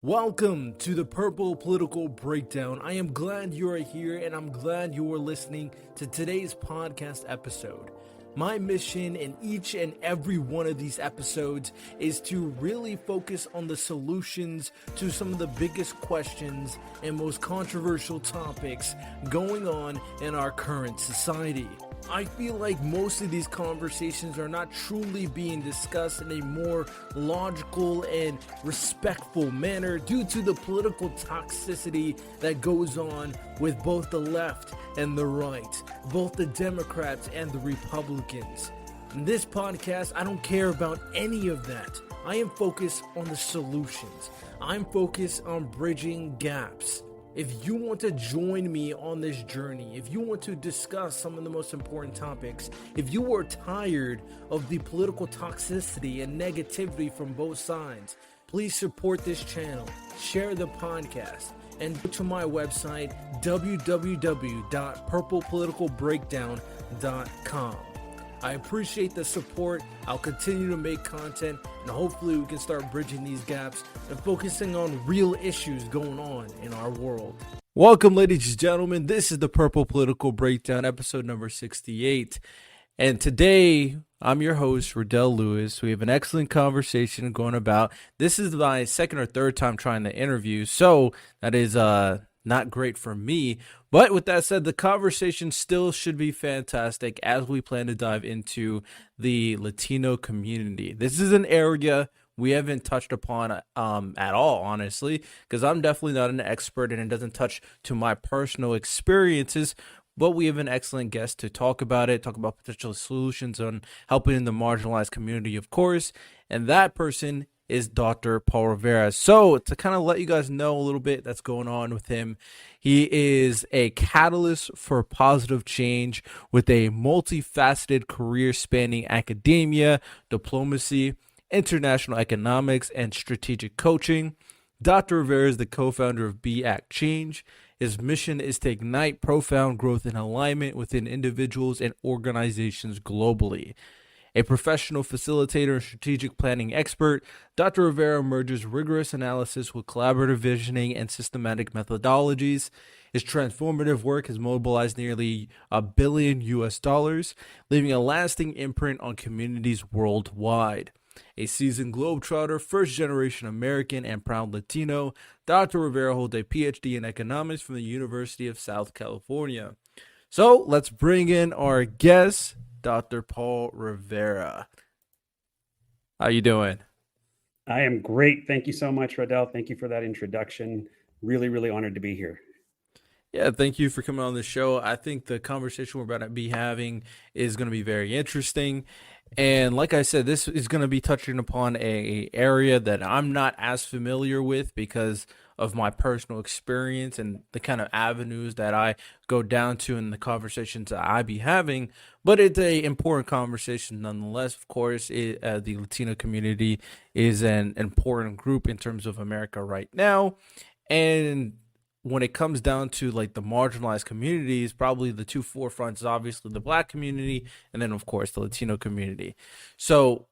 Welcome to the Purple Political Breakdown. I am glad you are here and I'm glad you are listening to today's podcast episode. My mission in each and every one of these episodes is to really focus on the solutions to some of the biggest questions and most controversial topics going on in our current society. I feel like most of these conversations are not truly being discussed in a more logical and respectful manner due to the political toxicity that goes on with both the left and the right, both the Democrats and the Republicans. In this podcast, I don't care about any of that. I am focused on the solutions. I'm focused on bridging gaps. If you want to join me on this journey, if you want to discuss some of the most important topics, if you are tired of the political toxicity and negativity from both sides, please support this channel, share the podcast, and go to my website, www.purplepoliticalbreakdown.com. I appreciate the support. I'll continue to make content, and hopefully we can start bridging these gaps and focusing on real issues going on in our world. Welcome, ladies and gentlemen. This is the Purple Political Breakdown, episode number 68. And today, I'm your host, Riddell Lewis. We have an excellent conversation going about. This is my second or third time trying to interview, so that is not great for me. But with that said, the conversation still should be fantastic as we plan to dive into the Latino community. This is an area we haven't touched upon at all, honestly, because I'm definitely not an expert and it doesn't touch to my personal experiences. But we have an excellent guest to talk about it, talk about potential solutions on helping the marginalized community, of course. And that person is Dr. Paul Rivera. So to kind of let you guys know a little bit that's going on with him, he is a catalyst for positive change with a multifaceted career spanning academia, diplomacy, international economics, and strategic coaching. Dr. Rivera is the co-founder of Be Act Change. His mission is to ignite profound growth and alignment within individuals and organizations globally. A professional facilitator and strategic planning expert, Dr. Rivera merges rigorous analysis with collaborative visioning and systematic methodologies. His transformative work has mobilized nearly $1 billion, leaving a lasting imprint on communities worldwide. A seasoned globetrotter, first-generation American, and proud Latino, Dr. Rivera holds a PhD in economics from the University of South California. So let's bring in our guest, Dr. Paul Rivera. How you doing? I am great. Thank you so much, Riddell. Thank you for that introduction. Really, really honored to be here. Yeah, thank you for coming on the show. I think the conversation we're about to be having is going to be very interesting. And like I said, this is going to be touching upon a area that I'm not as familiar with because of my personal experience and the kind of avenues that I go down to in the conversations that I be having. But it's an important conversation nonetheless. Of course, the Latino community is an important group in terms of America right now. And when it comes down to like the marginalized communities, probably the two forefronts is obviously the Black community and then, of course, the Latino community. So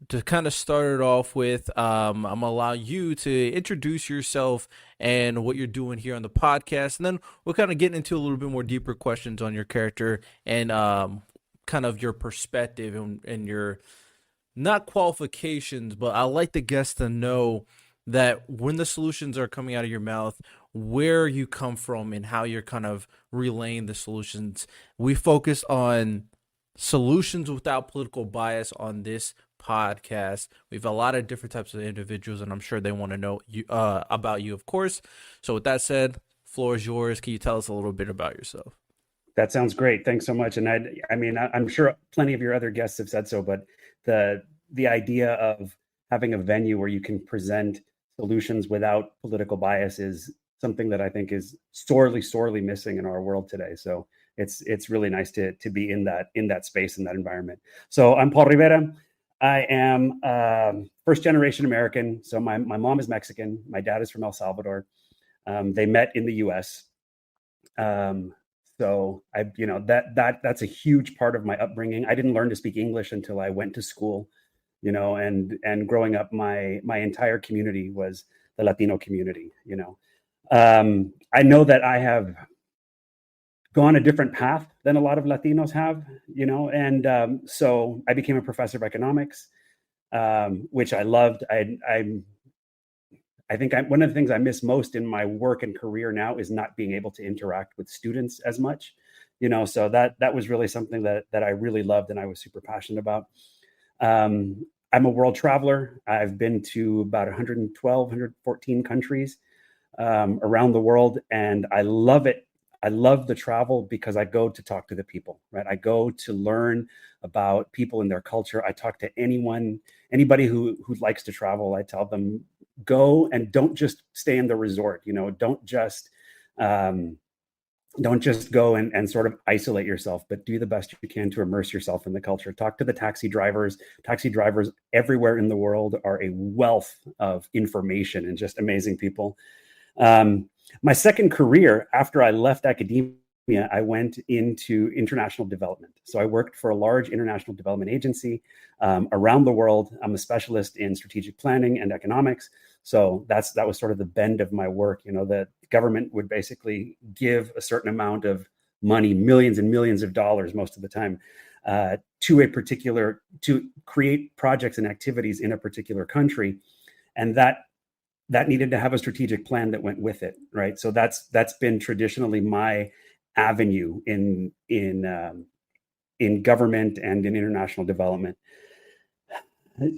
to kind of start it off with, I'm going to allow you to introduce yourself and what you're doing here on the podcast. And then we'll kind of get into a little bit more deeper questions on your character and kind of your perspective and your, not qualifications, but I like the guests to know that when the solutions are coming out of your mouth, where you come from and how you're kind of relaying the solutions. We focus on solutions without political bias on this podcast. We have a lot of different types of individuals, and I'm sure they want to know you about you, of course. So with that said, floor is yours. Can you tell us a little bit about yourself? That sounds great. Thanks so much. And I mean, I'm sure plenty of your other guests have said so, but the idea of having a venue where you can present solutions without political bias is something that I think is sorely missing in our world today. So it's really nice to be in that space, in that environment. So I'm Paul Rivera. I am first generation American. So my mom is Mexican. My dad is from El Salvador. They met in the U.S. So that's a huge part of my upbringing. I didn't learn to speak English until I went to school, and growing up, my entire community was the Latino community. I know that I have gone a different path than a lot of Latinos have, and so I became a professor of economics, which I loved. I think one of the things I miss most in my work and career now is not being able to interact with students as much, so that was really something that I really loved and I was super passionate about. I'm a world traveler. I've been to about 112, 114 countries around the world, and I love it. I love the travel because I go to talk to the people, right? I go to learn about people and their culture. I talk to anybody who likes to travel. I tell them, go and don't just stay in the resort. Don't just go and sort of isolate yourself, but do the best you can to immerse yourself in the culture. Talk to the taxi drivers. Taxi drivers everywhere in the world are a wealth of information and just amazing people. My second career after I left academia, I went into international development. So I worked for a large international development agency around the world. I'm a specialist in strategic planning and economics. So that was sort of the bend of my work. The government would basically give a certain amount of money, millions and millions of dollars most of the time, to create projects and activities in a particular country. And that needed to have a strategic plan that went with it, right? So that's been traditionally my avenue in government and in international development.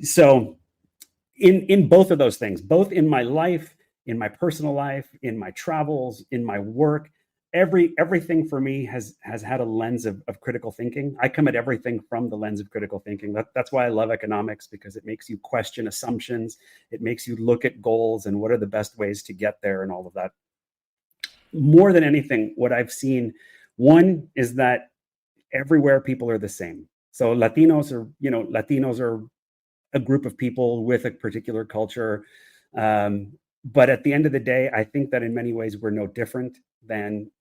So in both of those things, both in my life, in my personal life, in my travels, in my work, everything for me has had a lens of critical thinking. I come at everything from the lens of critical thinking. That's why I love economics, because it makes you question assumptions. It makes you look at goals and what are the best ways to get there and all of that. More than anything, what I've seen, one is that everywhere people are the same. So Latinos are a group of people with a particular culture. But at the end of the day, I think that in many ways we're no different than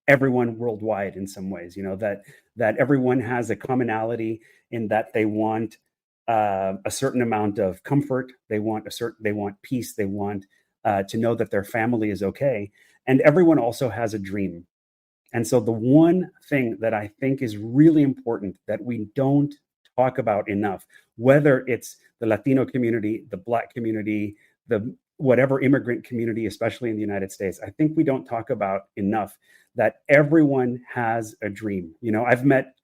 everyone worldwide in some ways, that everyone has a commonality in that they want a certain amount of comfort. They want peace. They want to know that their family is okay. And everyone also has a dream. And so the one thing that I think is really important that we don't talk about enough, whether it's the Latino community, the Black community, the whatever immigrant community, especially in the United States, I think we don't talk about enough that everyone has a dream. I've met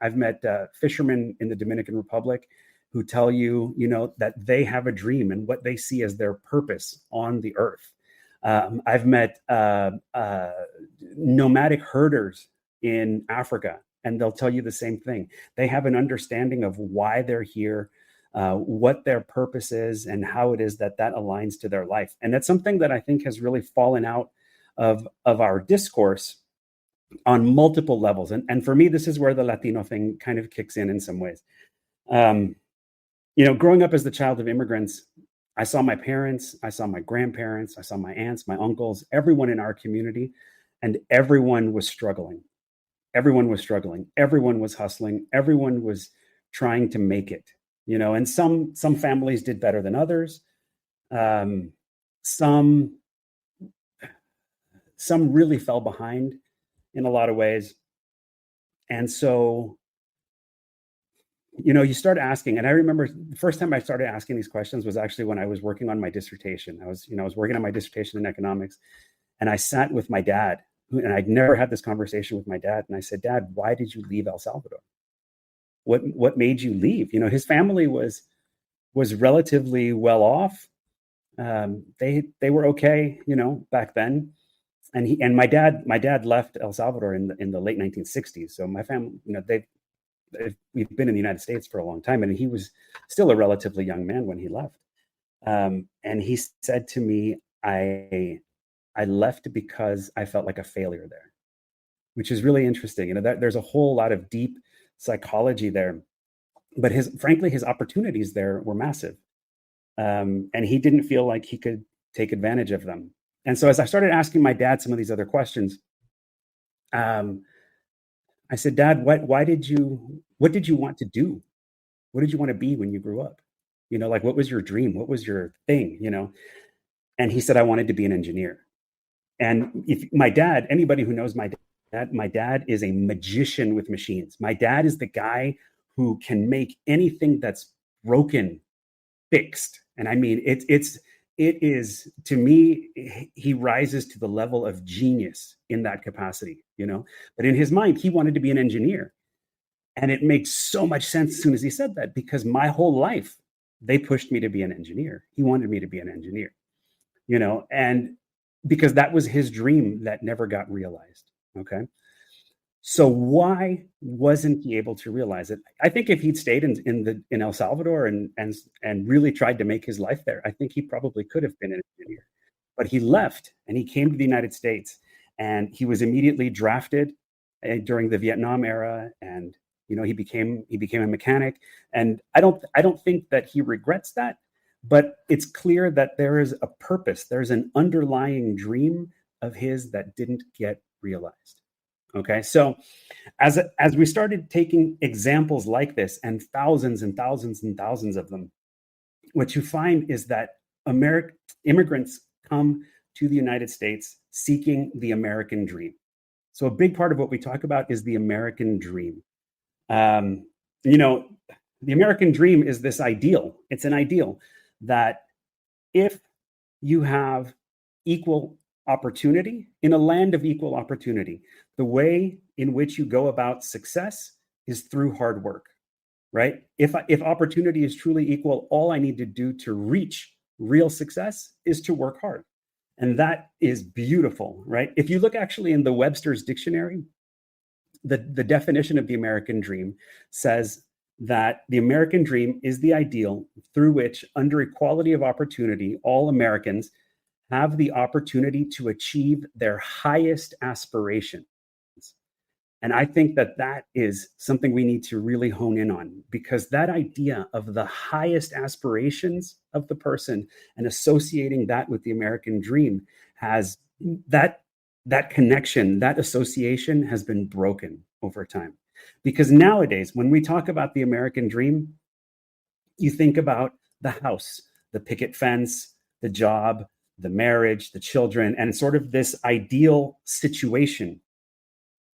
fishermen in the Dominican Republic who tell you, that they have a dream and what they see as their purpose on the earth. I've met nomadic herders in Africa, and they'll tell you the same thing. They have an understanding of why they're here, what their purpose is, and how it is that aligns to their life. And that's something that I think has really fallen out of our discourse on multiple levels. And for me, this is where the Latino thing kind of kicks in some ways. Growing up as the child of immigrants, I saw my parents, I saw my grandparents, I saw my aunts, my uncles, everyone in our community, and everyone was struggling. Everyone was struggling. Everyone was hustling. Everyone was trying to make it, and some families did better than others. Some really fell behind in a lot of ways. And so, you start asking, and I remember the first time I started asking these questions was actually when I was working on my dissertation. I was working on my dissertation in economics, and I sat with my dad, and I'd never had this conversation with my dad. And I said, Dad, why did you leave El Salvador? What made you leave? His family was relatively well off. They were okay, back then. And my dad left El Salvador in the late 1960s. So my family, we've been in the United States for a long time, and he was still a relatively young man when he left. And he said to me, I left because I felt like a failure there, which is really interesting. That there's a whole lot of deep psychology there, but frankly, his opportunities there were massive. And he didn't feel like he could take advantage of them. And so as I started asking my dad some of these other questions, I said, Dad, what did you want to do? What did you want to be when you grew up? What was your dream? What was your thing? And he said, I wanted to be an engineer. And if my dad, anybody who knows my dad is a magician with machines. My dad is the guy who can make anything that's broken fixed. And I mean, it is, to me, he rises to the level of genius in that capacity, you know. But in his mind, he wanted to be an engineer. And it makes so much sense as soon as he said that, because my whole life, they pushed me to be an engineer. He wanted me to be an engineer, you know, and because that was his dream that never got realized. Okay. So why wasn't he able to realize it? I think if he'd stayed in El Salvador and really tried to make his life there, I think he probably could have been an engineer. But he left and he came to the United States, and he was immediately drafted during the Vietnam era, and you know, he became a mechanic. And I don't think that he regrets that, but it's clear that there is a purpose. There's an underlying dream of his that didn't get realized. Okay, so as we started taking examples like this, and thousands and thousands and thousands of them, what you find is that immigrants come to the United States seeking the American dream. So a big part of what we talk about is the American dream. You know, the American dream is this ideal. It's an ideal that if you have equal opportunity in a land of equal opportunity, the way in which you go about success is through hard work, right? If opportunity is truly equal, all I need to do to reach real success is to work hard. And that is beautiful, right? If you look actually in the Webster's dictionary, the definition of the American dream says that the American dream is the ideal through which, under equality of opportunity, all Americans have the opportunity to achieve their highest aspirations. And I think that that is something we need to really hone in on, because that idea of the highest aspirations of the person and associating that with the American dream has that connection, that association has been broken over time. Because nowadays, when we talk about the American dream, you think about the house, the picket fence, the job, the marriage, the children, and sort of this ideal situation,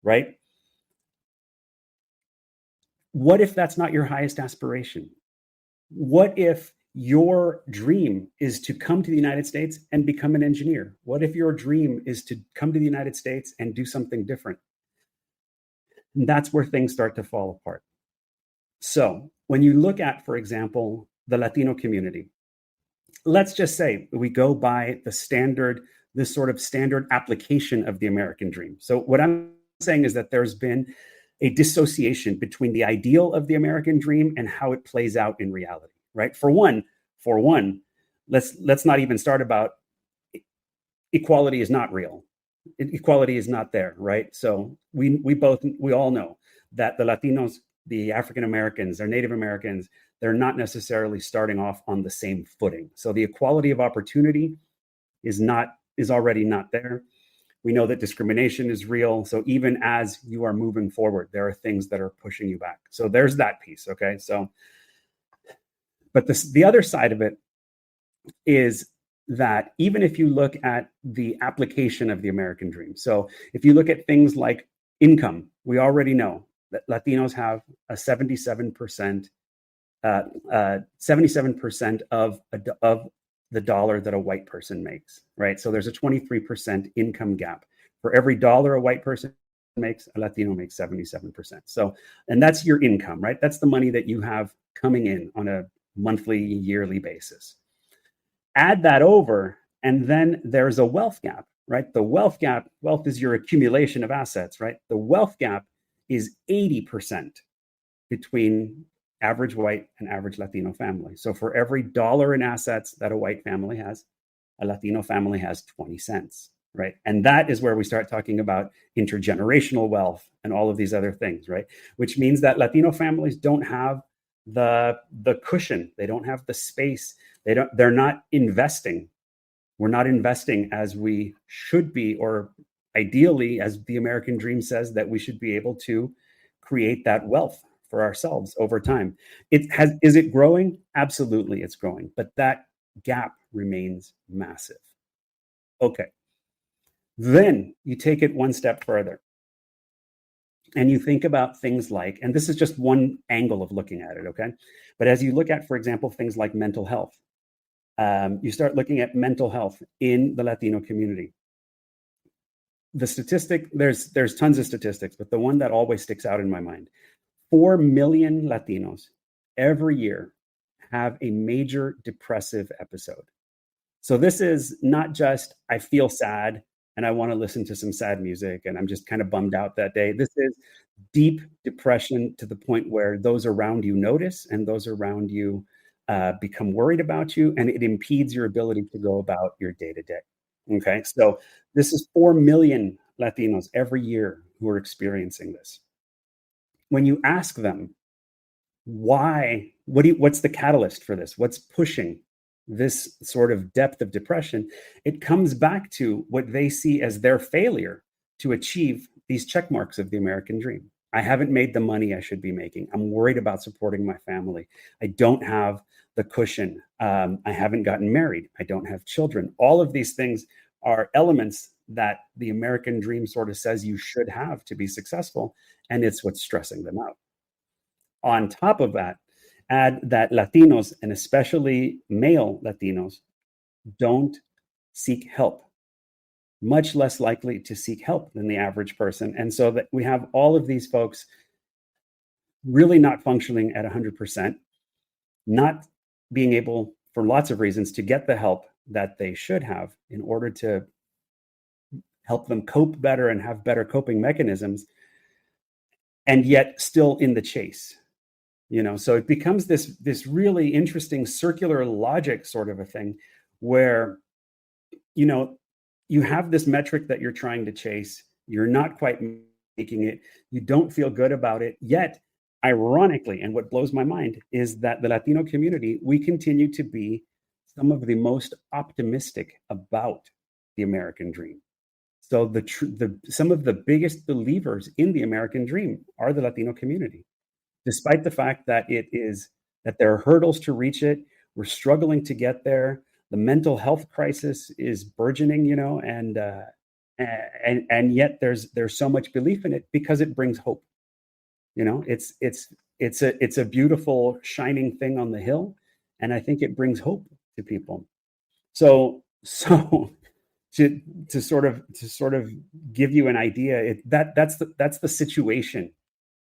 right? What if that's not your highest aspiration? What if your dream is to come to the United States and become an engineer? What if your dream is to come to the United States and do something different? And that's where things start to fall apart. So when you look at, for example, the Latino community, let's just say we go by this sort of standard application of the American dream. So what I'm saying is that there's been a dissociation between the ideal of the American dream and how it plays out in reality, right? For one, let's not even start about equality is not real. Equality is not there, right? So we all know that the Latinos, the African Americans, they're Native Americans, they're not necessarily starting off on the same footing. So the equality of opportunity is already not there. We know that discrimination is real. So even as you are moving forward, there are things that are pushing you back. So there's that piece, okay? So, but the other side of it is that even if you look at the application of the American dream, so if you look at things like income, we already know that Latinos have a 77% of the dollar that a white person makes, right? So there's a 23% income gap. For every dollar a white person makes, a Latino makes 77%. So, and that's your income, right? That's the money that you have coming in on a monthly, yearly basis. Add that over, and then there's a wealth gap, right? The wealth is your accumulation of assets, right? The wealth gap is 80% between average white and average Latino family. So for every dollar in assets that a white family has, a Latino family has 20 cents, right? And that is where we start talking about intergenerational wealth and all of these other things, right? Which means that Latino families don't have the cushion. They don't have the space. They're not investing. We're not investing as we should be, or ideally, as the American dream says, that we should be able to create that wealth for ourselves over time. Is it growing? Absolutely, it's growing, but that gap remains massive. Okay. Then you take it one step further and you think about things like, and this is just one angle of looking at it, okay? But as you look at, for example, things like mental health, you start looking at mental health in the Latino community. The statistic, there's tons of statistics, but the one that always sticks out in my mind, 4 million Latinos every year have a major depressive episode. So this is not just, I feel sad and I want to listen to some sad music and I'm just kind of bummed out that day. This is deep depression to the point where those around you notice and those around you become worried about you, and it impedes your ability to go about your day to day. Okay, so this is 4 million Latinos every year who are experiencing this. When you ask them, why, what's the catalyst for this? What's pushing this sort of depth of depression? It comes back to what they see as their failure to achieve these check marks of the American dream. I haven't made the money I should be making. I'm worried about supporting my family. I don't have the cushion. I haven't gotten married. I don't have children. All of these things are elements that the American dream sort of says you should have to be successful, and it's what's stressing them out. On top of that, add that Latinos, and especially male Latinos, don't seek help, much less likely to seek help than the average person. And so that we have all of these folks really not functioning at 100%, not being able, for lots of reasons, to get the help that they should have in order to help them cope better and have better coping mechanisms, and yet still in the chase. So it becomes this really interesting circular logic sort of a thing where, you have this metric that you're trying to chase. You're not quite making it. You don't feel good about it. Yet, ironically, and what blows my mind is that the Latino community, we continue to be some of the most optimistic about the American dream. So some of the biggest believers in the American dream are the Latino community, despite the fact that there are hurdles to reach it. We're struggling to get there. The mental health crisis is burgeoning, and yet there's so much belief in it because it brings hope. It's a beautiful shining thing on the hill, and I think it brings hope to people. So to sort of give you an idea, that's the situation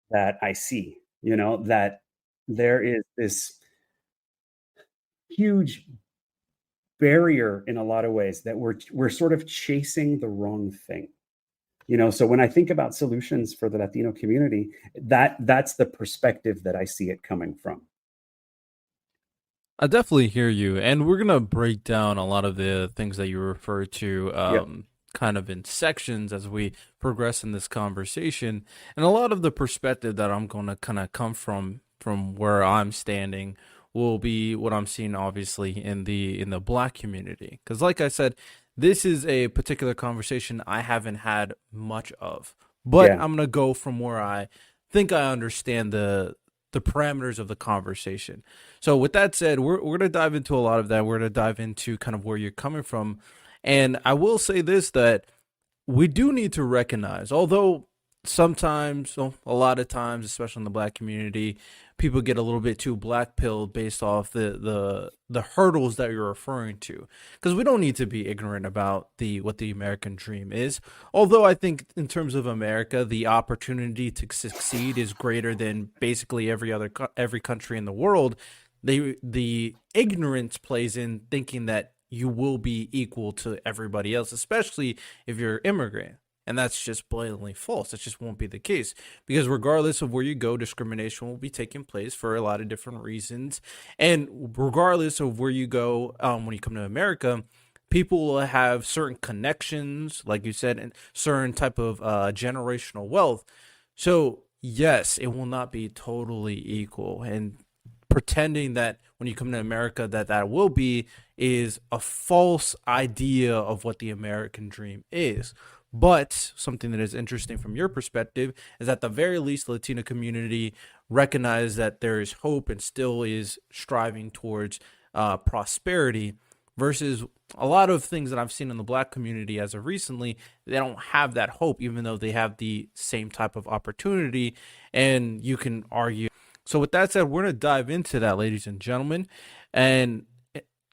that I see. That there is this huge barrier in a lot of ways that we're sort of chasing the wrong thing. So when I think about solutions for the Latino community, that's the perspective that I see it coming from. I definitely hear you, and we're gonna break down a lot of the things that you refer to Yep. kind of in sections as we progress in this conversation. And a lot of the perspective that I'm gonna kind of come from where I'm standing will be what I'm seeing obviously in the Black community. Because like I said, this is a particular conversation I haven't had much of. But Yeah. I'm gonna go from where I think I understand the parameters of the conversation. So with that said, we're going to dive into a lot of that. We're going to dive into kind of where you're coming from. And I will say this, that we do need to recognize, although sometimes, a lot of times, especially in the Black community, people get a little bit too black pilled based off the hurdles that you're referring to, because we don't need to be ignorant about what the American dream is. Although I think in terms of America, the opportunity to succeed is greater than basically every country in the world. The ignorance plays in thinking that you will be equal to everybody else, especially if you're an immigrant. And that's just blatantly false. That just won't be the case, because regardless of where you go, discrimination will be taking place for a lot of different reasons. And regardless of where you go, when you come to America, people will have certain connections, like you said, and certain type of generational wealth. So yes, it will not be totally equal. And pretending that when you come to America that will be is a false idea of what the American dream is. But something that is interesting from your perspective is at the very least, the Latino community recognize that there is hope and still is striving towards prosperity. versus a lot of things that I've seen in the Black community as of recently, they don't have that hope, even though they have the same type of opportunity. And you can argue. So, with that said, we're going to dive into that, ladies and gentlemen. And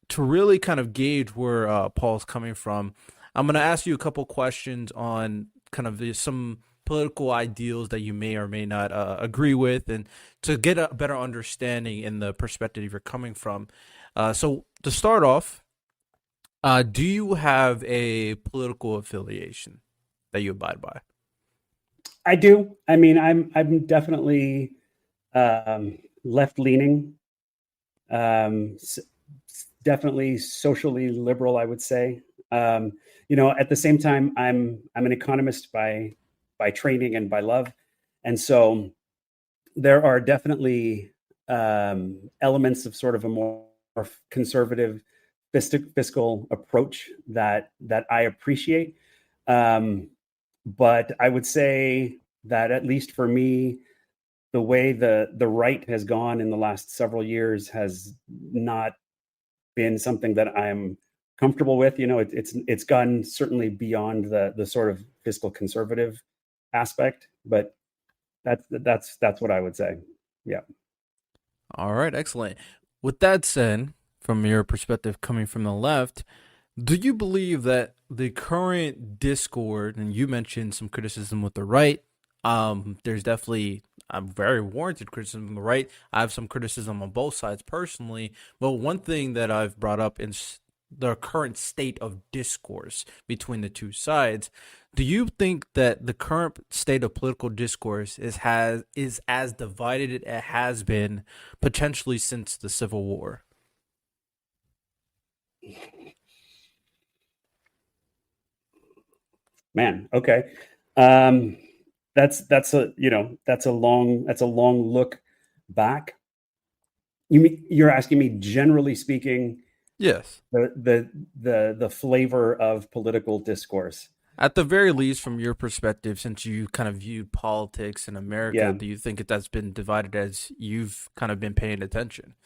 to really kind of gauge where Paul's coming from, I'm going to ask you a couple questions on kind of some political ideals that you may or may not agree with, and to get a better understanding in the perspective you're coming from. So to start off, do you have a political affiliation that you abide by? I do. I mean, I'm definitely left leaning, definitely socially liberal, I would say. At the same time, I'm an economist by training and by love, and so there are definitely elements of sort of a more conservative fiscal approach that I appreciate. But I would say that, at least for me, the way the right has gone in the last several years has not been something that I'm comfortable with. It's gone certainly beyond the sort of fiscal conservative aspect, but that's what I would say. Yeah. All right, excellent. With that said, from your perspective coming from the left, do you believe that the current discord, and you mentioned some criticism with the right, there's definitely a very warranted criticism on the right. I have some criticism on both sides personally, but one thing that I've brought up in the current state of discourse between the two sides, do you think that the current state of political discourse is as divided as it has been potentially since the Civil War? Man, okay. That's a long look back. You're asking me, generally speaking, Yes. the flavor of political discourse. At the very least, from your perspective, since you kind of viewed politics in America, Yeah. do you think that's been divided as you've kind of been paying attention?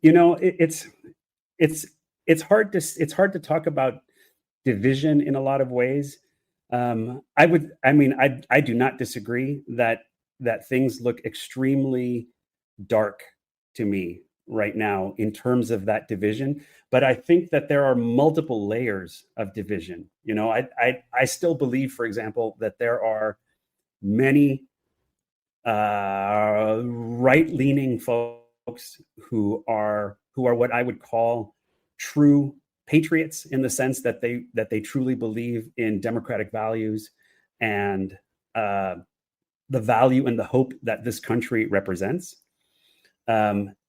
It's hard to talk about division in a lot of ways. I do not disagree that things look extremely dark to me right now in terms of that division, but I think that there are multiple layers of division. I still believe, for example, that there are many right-leaning folks who are what I would call true patriots, in the sense that they truly believe in democratic values and the value and the hope that this country represents.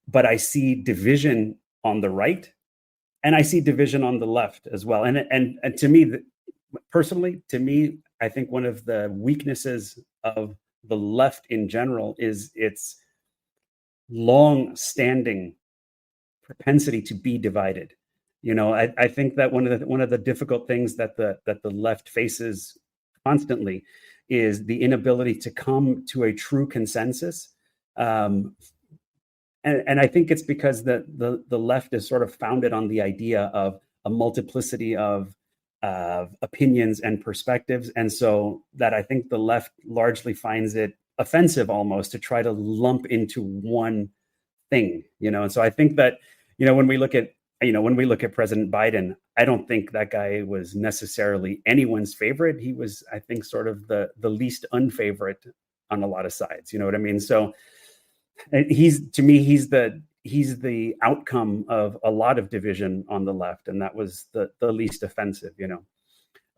But I see division on the right, and I see division on the left as well. And to me, personally, I think one of the weaknesses of the left in general is its long-standing propensity to be divided. I think that one of the difficult things that the left faces constantly is the inability to come to a true consensus. And I think it's because the left is sort of founded on the idea of a multiplicity of opinions and perspectives, and so that I think the left largely finds it offensive almost to try to lump into one thing. And so I think that when we look at President Biden, I don't think that guy was necessarily anyone's favorite. He was, I think, sort of the least unfavorite on a lot of sides. You know what I mean? So he's the outcome of a lot of division on the left, and that was the least offensive.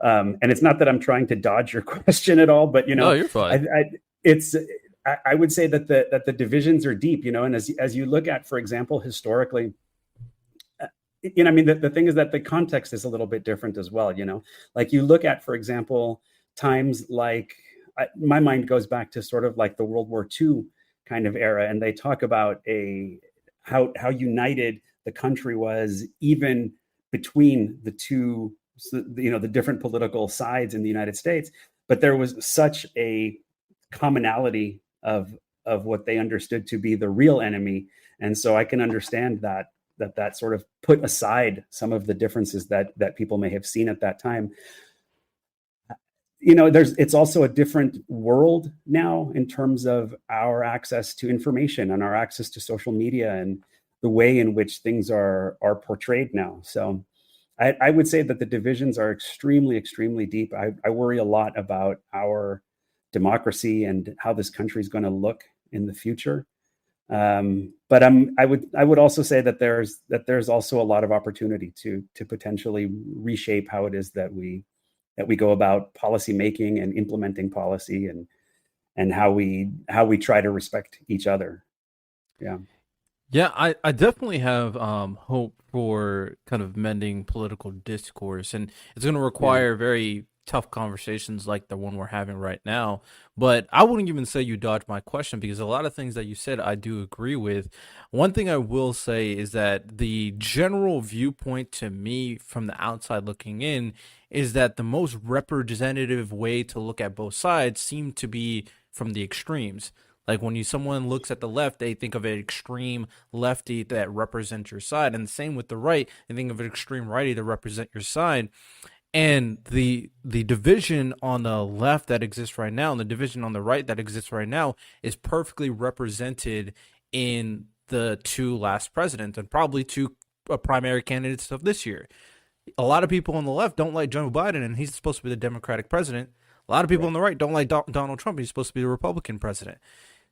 And it's not that I'm trying to dodge your question at all, but No, you're fine. I would say that the divisions are deep. And as you look at, for example, historically, the thing is that the context is a little bit different as well. Like you look at, for example, times like my mind goes back to sort of like the World War II kind of era, and they talk about how united the country was, even between the two, the different political sides in the United States. But there was such a commonality of what they understood to be the real enemy, and so I can understand that that sort of put aside some of the differences that people may have seen at that time. It's also a different world now in terms of our access to information and our access to social media and the way in which things are portrayed now. So I would say that the divisions are extremely, extremely deep. I worry a lot about our democracy and how this country is going to look in the future. But I would also say that there's also a lot of opportunity to potentially reshape how it is that we go about policy making and implementing policy, and how we try to respect each other. Yeah. Yeah, I definitely have hope for kind of mending political discourse, and it's going to Yeah. require very tough conversations like the one we're having right now. But I wouldn't even say you dodged my question, because a lot of things that you said I do agree with. One thing I will say is that the general viewpoint to me from the outside looking in is that the most representative way to look at both sides seem to be from the extremes. Like when someone looks at the left, they think of an extreme lefty that represents your side, and the same with the right. They think of an extreme righty to represent your side. And the division on the left that exists right now and the division on the right that exists right now is perfectly represented in the two last presidents and probably two primary candidates of this year. A lot of people on the left don't like Joe Biden, and he's supposed to be the Democratic president. A lot of people Right. on the right don't like Donald Trump. He's supposed to be the Republican president.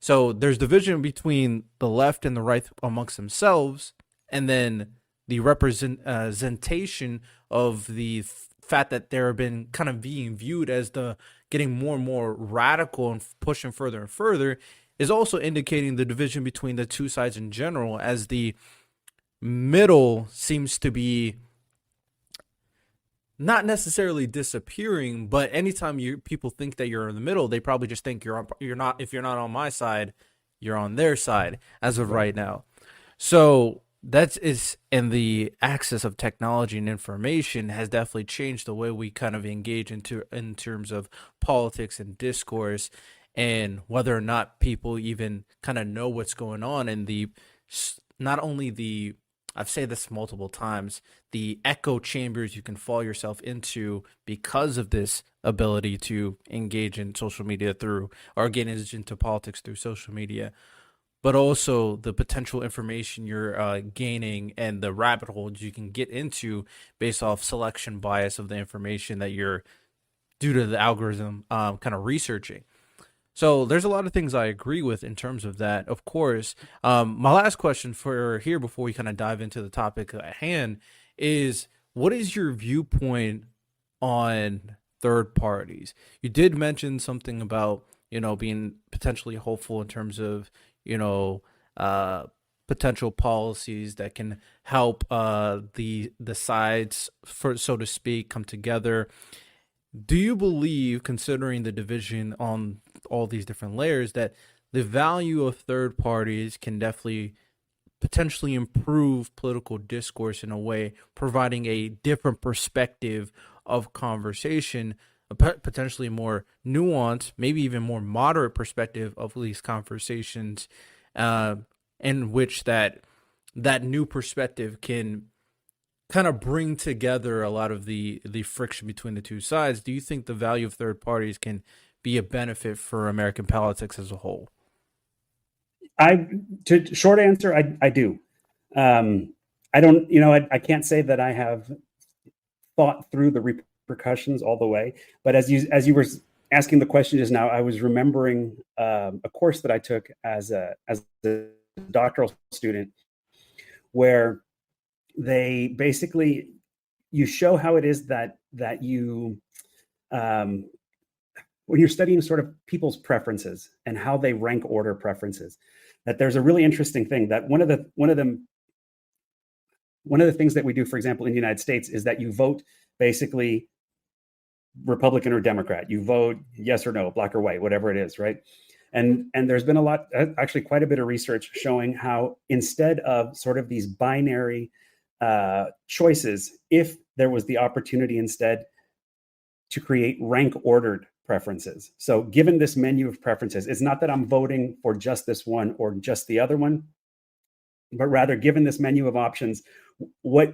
So there's division between the left and the right amongst themselves, and then the representation of the fact that they're been kind of being viewed as the getting more and more radical and pushing further and further is also indicating the division between the two sides in general, as the middle seems to be not necessarily disappearing, but anytime people think that you're in the middle, they probably just think you're not. If you're not on my side, you're on their side as of right now. So and the access of technology and information has definitely changed the way we kind of engage in terms of politics and discourse, and whether or not people even kind of know what's going on, and not only the, I've said this multiple times, the echo chambers you can fall yourself into because of this ability to engage in social media or engage into politics through social media, but also the potential information you're gaining and the rabbit holes you can get into based off selection bias of the information that you're, due to the algorithm, kind of researching. So there's a lot of things I agree with in terms of that. Of course, my last question for here before we kind of dive into the topic at hand is, what is your viewpoint on third parties? You did mention something about, being potentially hopeful in terms of, potential policies that can help the sides, for so to speak, come together. Do you believe, considering the division on all these different layers, that the value of third parties can definitely potentially improve political discourse in a way, providing a different perspective of conversation, a potentially more nuanced, maybe even more moderate perspective of these conversations, in which that new perspective can kind of bring together a lot of the friction between the two sides? Do you think the value of third parties can be a benefit for American politics as a whole? Short answer, I do. I don't, I can't say that I have thought through the repercussions all the way, but as you were asking the question just now, I was remembering a course that I took as a doctoral student, where they basically, you show how it is that you when you're studying sort of people's preferences and how they rank order preferences, that there's a really interesting thing that one of the things that we do, for example, in the United States, is that you vote basically Republican or Democrat. You vote yes or no, black or white, whatever it is, right? And there's been actually quite a bit of research showing how, instead of sort of these binary choices, if there was the opportunity instead to create rank ordered preferences. So given this menu of preferences, it's not that I'm voting for just this one or just the other one. but rather, given this menu of options,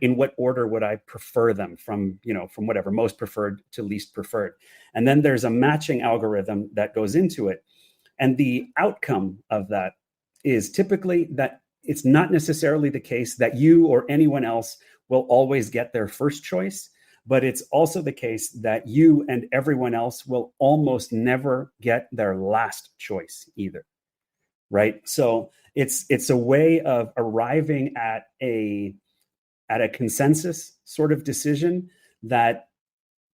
in what order would I prefer them from, from whatever most preferred to least preferred. And then there's a matching algorithm that goes into it. And the outcome of that is typically that it's not necessarily the case that you or anyone else will always get their first choice, but it's also the case that you and everyone else will almost never get their last choice either. Right? So it's a way of arriving at a consensus sort of decision that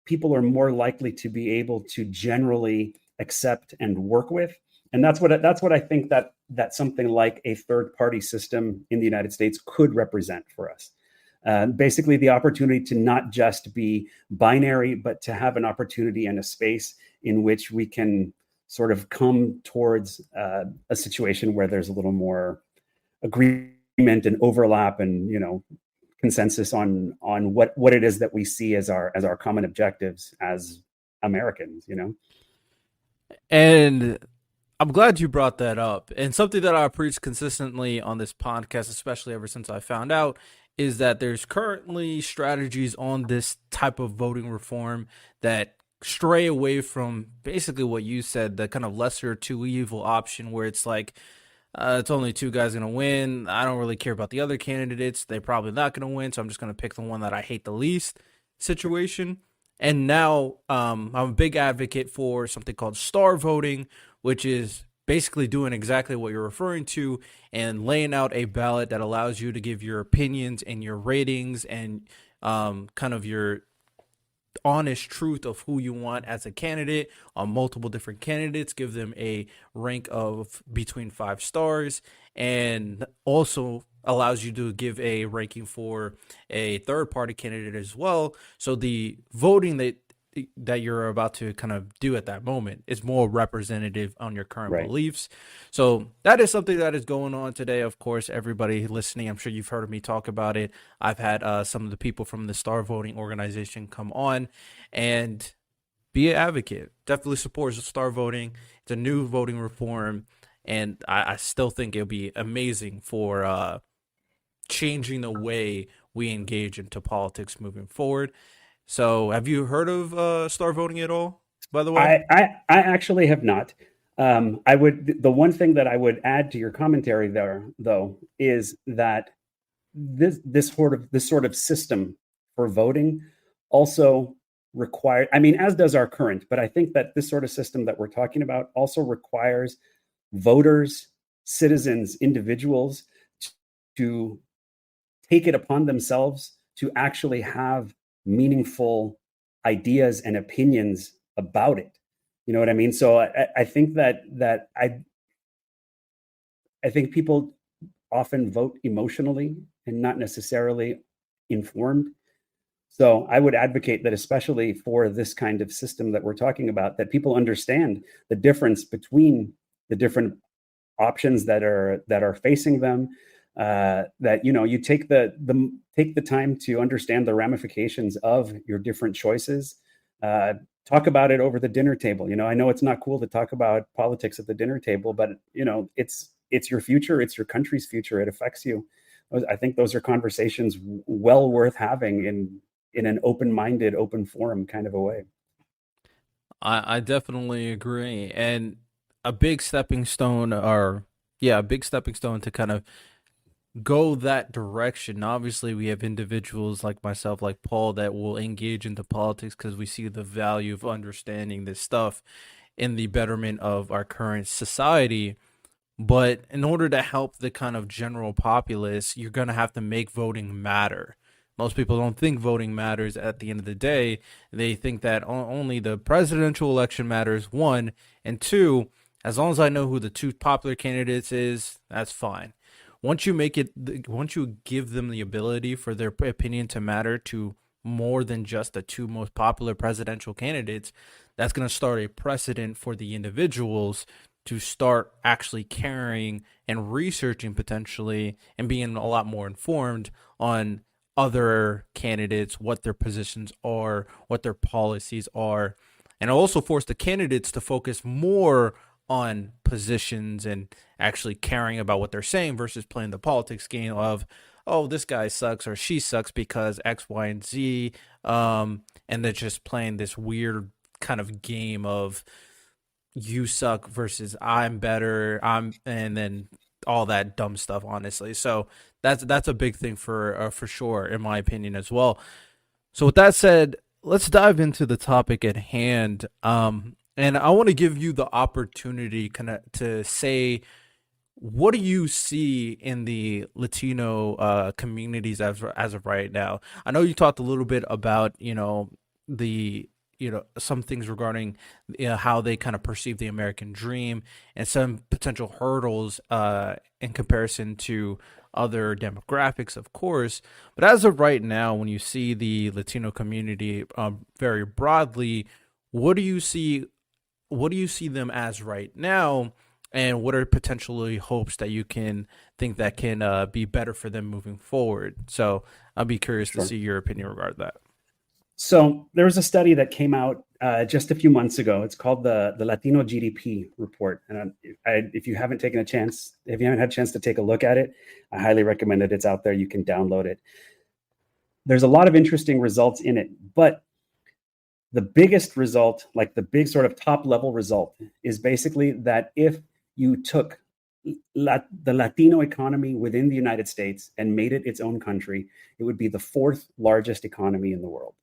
people are more likely to be able to generally accept and work with. And that's what I think that something like a third party system in the United States could represent for us. Basically, the opportunity to not just be binary, but to have an opportunity and a space in which we can sort of come towards a situation where there's a little more agreement and overlap and consensus on what it is that we see as our common objectives as Americans. And I'm glad you brought that up. And something that I preach consistently on this podcast, especially ever since I found out, is that there's currently strategies on this type of voting reform that stray away from basically what you said, the kind of lesser two evil option where it's like, it's only two guys going to win. I don't really care about the other candidates. They're probably not going to win, so I'm just going to pick the one that I hate the least situation. And now I'm a big advocate for something called star voting, which is basically doing exactly what you're referring to and laying out a ballot that allows you to give your opinions and your ratings and kind of your honest truth of who you want as a candidate on multiple different candidates, give them a rank of between 5 stars, and also allows you to give a ranking for a third party candidate as well. So the voting that you're about to kind of do at that moment is more representative on your current beliefs. So that is something that is going on today. Of course, everybody listening, I'm sure you've heard of me talk about it. I've had some of the people from the Star Voting organization come on and be an advocate. Definitely supports Star Voting. It's a new voting reform, and I still think it'll be amazing for changing the way we engage into politics moving forward. So have you heard of star voting at all, by the way? I actually have not. The one thing that I would add to your commentary there, though, is that this sort of system for voting also requires, I mean, as does our current, but I think that this sort of system that we're talking about also requires voters, citizens, individuals to take it upon themselves to actually have meaningful ideas and opinions about it. You know what I mean? So I think that I think people often vote emotionally and not necessarily informed. So I would advocate that, especially for this kind of system that we're talking about, that people understand the difference between the different options that are facing them. That you take the time to understand the ramifications of your different choices. Talk about it over the dinner table. I know it's not cool to talk about politics at the dinner table, but it's your future, it's your country's future. It affects you. I think those are conversations well worth having in an open-minded, open forum kind of a way. I definitely agree, and a big stepping stone, to kind of go that direction. Obviously, we have individuals like myself, like Paul, that will engage into politics because we see the value of understanding this stuff in the betterment of our current society. But in order to help the kind of general populace, you're going to have to make voting matter. Most people don't think voting matters at the end of the day. They think that only the presidential election matters, one, and two, as long as I know who the two popular candidates is, that's fine. Once you give them the ability for their opinion to matter to more than just the two most popular presidential candidates, that's going to start a precedent for the individuals to start actually caring and researching potentially and being a lot more informed on other candidates, what their positions are, what their policies are, and also force the candidates to focus more on positions and actually caring about what they're saying versus playing the politics game of, oh, this guy sucks or she sucks because X, Y, and Z. And they're just playing this weird kind of game of you suck versus I'm better. And then all that dumb stuff, honestly. So that's a big thing for sure, in my opinion, as well. So with that said, let's dive into the topic at hand. And I want to give you the opportunity kind of to say, what do you see in the Latino communities as of right now? I know you talked a little bit about, the some things regarding how they kind of perceive the American dream and some potential hurdles in comparison to other demographics, of course. But as of right now, when you see the Latino community very broadly, what do you see? What do you see them as right now? And what are potentially hopes that you can think that can be better for them moving forward? So I'd be curious to see your opinion regarding that. So there was a study that came out just a few months ago. It's called the Latino GDP report. And if you haven't had a chance to take a look at it, I highly recommend it. It's out there. You can download it. There's a lot of interesting results in it, but the biggest result, like the big sort of top level result, is basically that if you took the Latino economy within the United States and made it its own country, it would be the fourth largest economy in the world.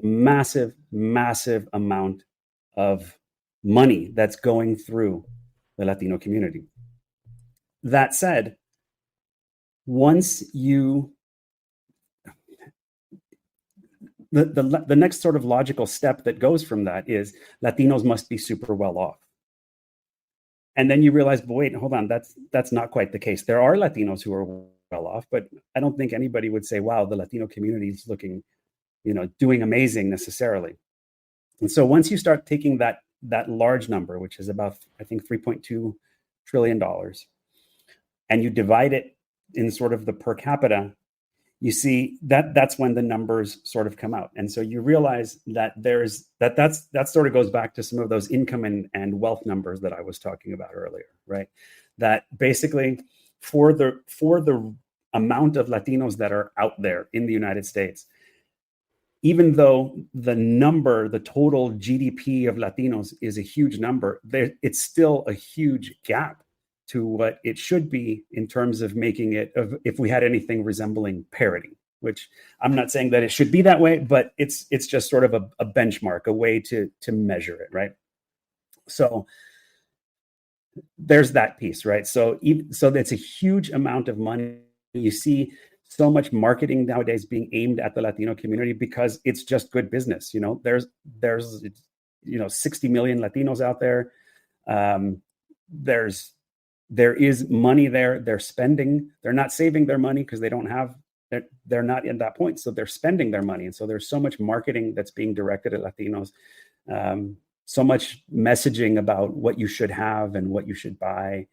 Massive, massive amount of money that's going through the Latino community. That said, the next sort of logical step that goes from that is Latinos must be super well off. And then you realize, but wait, hold on, that's not quite the case. There are Latinos who are well off, but I don't think anybody would say, wow, the Latino community is looking, doing amazing necessarily. And so once you start taking that large number, which is about, I think, $3.2 trillion, and you divide it in sort of the per capita, you see that's when the numbers sort of come out. And so you realize that that sort of goes back to some of those income and wealth numbers that I was talking about earlier, right? That basically for the amount of Latinos that are out there in the United States, even though the total GDP of Latinos is a huge number, it's still a huge gap to what it should be in terms of making it, if we had anything resembling parity, which I'm not saying that it should be that way, but it's just sort of a benchmark, a way to measure it, right? So there's that piece, right? So that's a huge amount of money. You see so much marketing nowadays being aimed at the Latino community because it's just good business. There's 60 million Latinos out there. There is money there. They're spending. They're not saving their money because they're not in that point. So they're spending their money. And so there's so much marketing that's being directed at Latinos, so much messaging about what you should have and what you should buy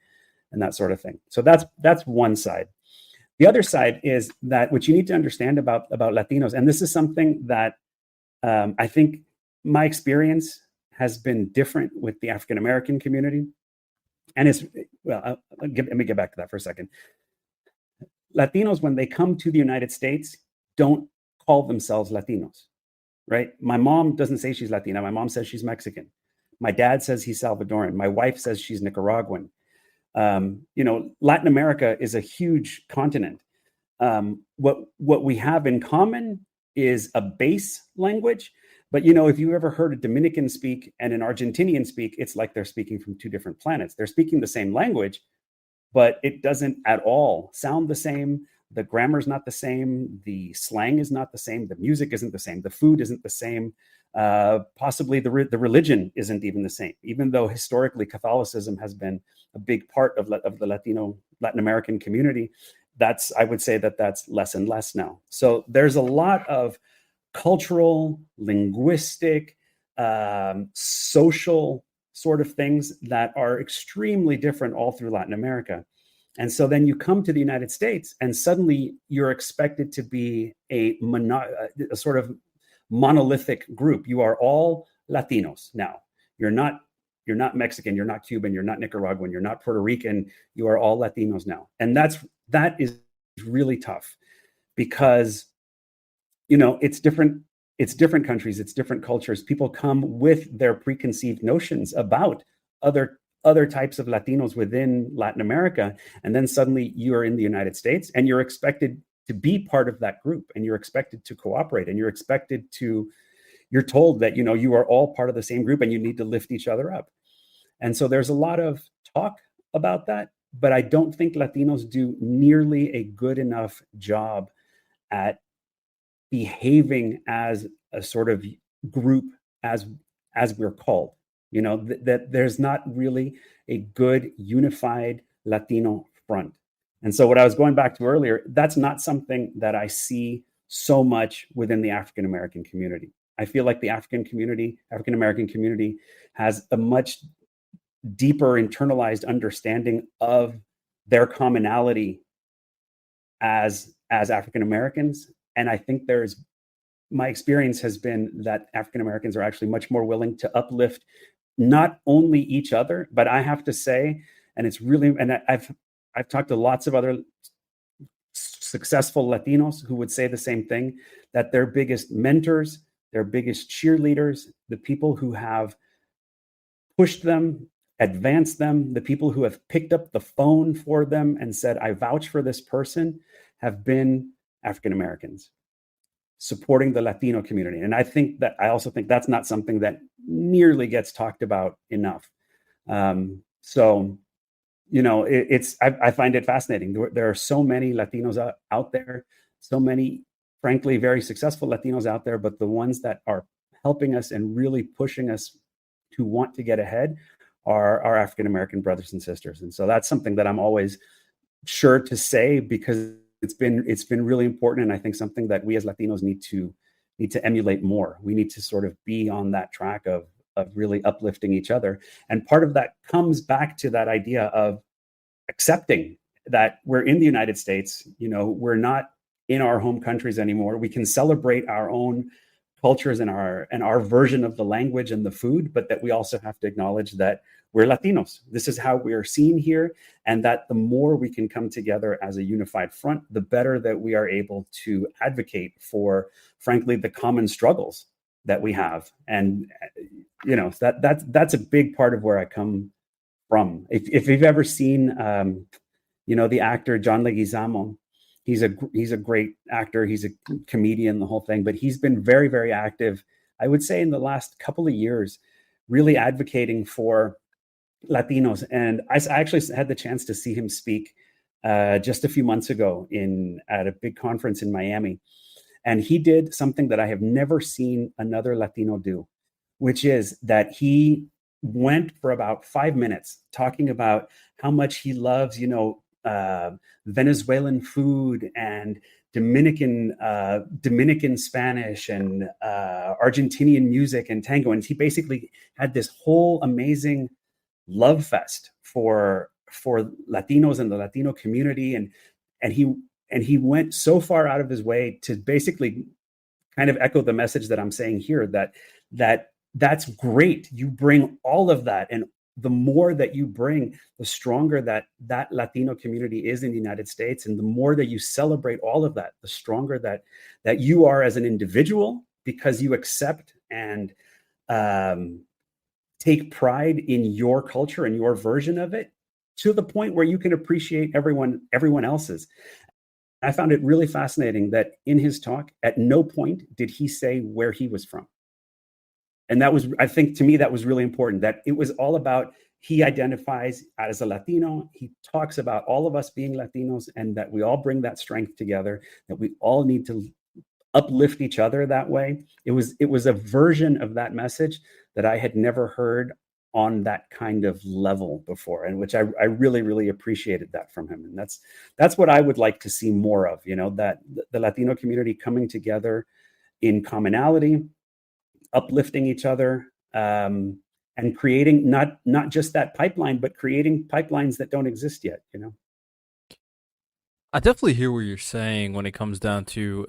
and that sort of thing. So that's one side. The other side is that what you need to understand about Latinos, and this is something that I think my experience has been different with the African-American community. And let me get back to that for a second. Latinos, when they come to the United States, don't call themselves Latinos, right? My mom doesn't say she's Latina. My mom says she's Mexican. My dad says he's Salvadoran. My wife says she's Nicaraguan. Latin America is a huge continent. What we have in common is a base language. But, if you ever heard a Dominican speak and an Argentinian speak, it's like they're speaking from two different planets. They're speaking the same language, but it doesn't at all sound the same. The grammar's not the same. The slang is not the same. The music isn't the same. The food isn't the same. Possibly the religion isn't even the same, even though historically Catholicism has been a big part of the Latin American community. I would say that's less and less now. So there's a lot of cultural, linguistic, social sort of things that are extremely different all through Latin America. And so then you come to the United States and suddenly you're expected to be a sort of monolithic group. You are all Latinos now. You're not not Mexican, you're not Cuban, you're not Nicaraguan, you're not Puerto Rican, you are all Latinos now. And that is really tough because, it's different countries, it's different cultures. People come with their preconceived notions about other types of Latinos within Latin America, and then suddenly you are in the United States and you're expected to be part of that group, and you're expected to cooperate, and you're told that you are all part of the same group and you need to lift each other up. And so there's a lot of talk about that, but I don't think Latinos do nearly a good enough job at behaving as a sort of group, as we're called. That there's not really a good unified Latino front. And so what I was going back to earlier, that's not something that I see so much within the African American community. I feel like the African American community has a much deeper internalized understanding of their commonality as African Americans. And I think my experience has been that African Americans are actually much more willing to uplift not only each other, but I have to say, and it's really, and I've talked to lots of other successful Latinos who would say the same thing, that their biggest mentors, their biggest cheerleaders, the people who have pushed them, advanced them, the people who have picked up the phone for them and said, I vouch for this person, have been African Americans supporting the Latino community. And I also think that's not something that nearly gets talked about enough. So, I find it fascinating. There are so many Latinos out there, so many, frankly, very successful Latinos out there, but the ones that are helping us and really pushing us to want to get ahead are our African American brothers and sisters. And so that's something that I'm always sure to say, because it's been really important, and I think something that we as Latinos need to emulate more. We need to sort of be on that track of really uplifting each other. And part of that comes back to that idea of accepting that we're in the United States. We're not in our home countries anymore. We can celebrate our own cultures and our version of the language and the food, but that we also have to acknowledge that we're Latinos. This is how we are seen here, and that the more we can come together as a unified front, the better that we are able to advocate for, frankly, the common struggles that we have. And that's a big part of where I come from. If you've ever seen the actor John Leguizamo, he's a great actor, he's a comedian, the whole thing, but he's been very, very active, I would say, in the last couple of years, really advocating for Latinos. And I actually had the chance to see him speak just a few months ago at a big conference in Miami. And he did something that I have never seen another Latino do, which is that he went for about 5 minutes talking about how much he loves, Venezuelan food and Dominican Spanish and Argentinian music and tango. And he basically had this whole amazing love fest for Latinos and the Latino community. And he went so far out of his way to basically kind of echo the message that I'm saying here, that's great. You bring all of that, and the more that you bring, the stronger that Latino community is in the United States. And the more that you celebrate all of that, the stronger that you are as an individual, because you accept and take pride in your culture and your version of it, to the point where you can appreciate everyone else's. I found it really fascinating that in his talk, at no point did he say where he was from. And that was, I think, to me, that was really important, that it was all about, he identifies as a Latino. He talks about all of us being Latinos, and that we all bring that strength together, that we all need to uplift each other that way. It was a version of that message that I had never heard on that kind of level before, and which I really, really appreciated that from him. And that's what I would like to see more of, that the Latino community coming together in commonality, uplifting each other, and creating not just that pipeline, but creating pipelines that don't exist yet. I definitely hear what you're saying when it comes down to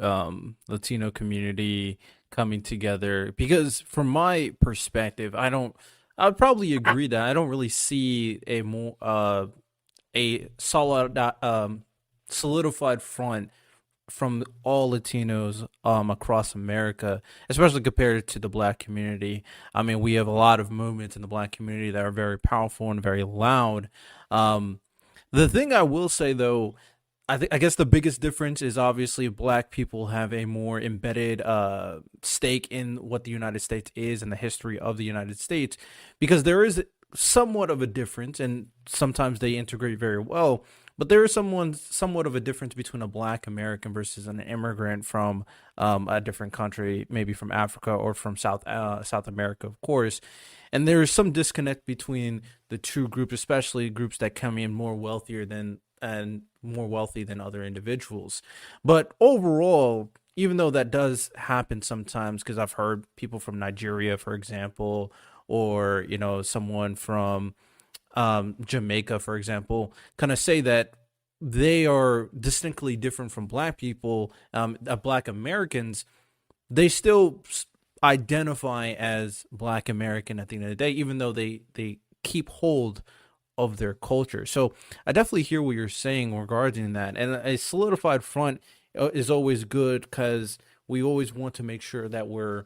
Latino community coming together, because from my perspective, I don't I would probably agree that I don't really see a solid solidified front from all Latinos across America, especially compared to the Black community. I mean, we have a lot of movements in the Black community that are very powerful and very loud. Um, the thing I will say though, I guess the biggest difference is obviously Black people have a more embedded stake in what the United States is and the history of the United States, because there is somewhat of a difference, and sometimes they integrate very well. But there is somewhat of a difference between a Black American versus an immigrant from a different country, maybe from Africa or from South America, of course. And there is some disconnect between the two groups, especially groups that come in more wealthier than and more wealthy than other individuals. But overall, even though that does happen sometimes, because I've heard people from Nigeria, for example, or someone from Jamaica, for example, kind of say that they are distinctly different from Black people, Black Americans. They still identify as Black American at the end of the day, even though they keep hold of their culture. So I definitely hear what you're saying regarding that. And a solidified front is always good, because we always want to make sure that we're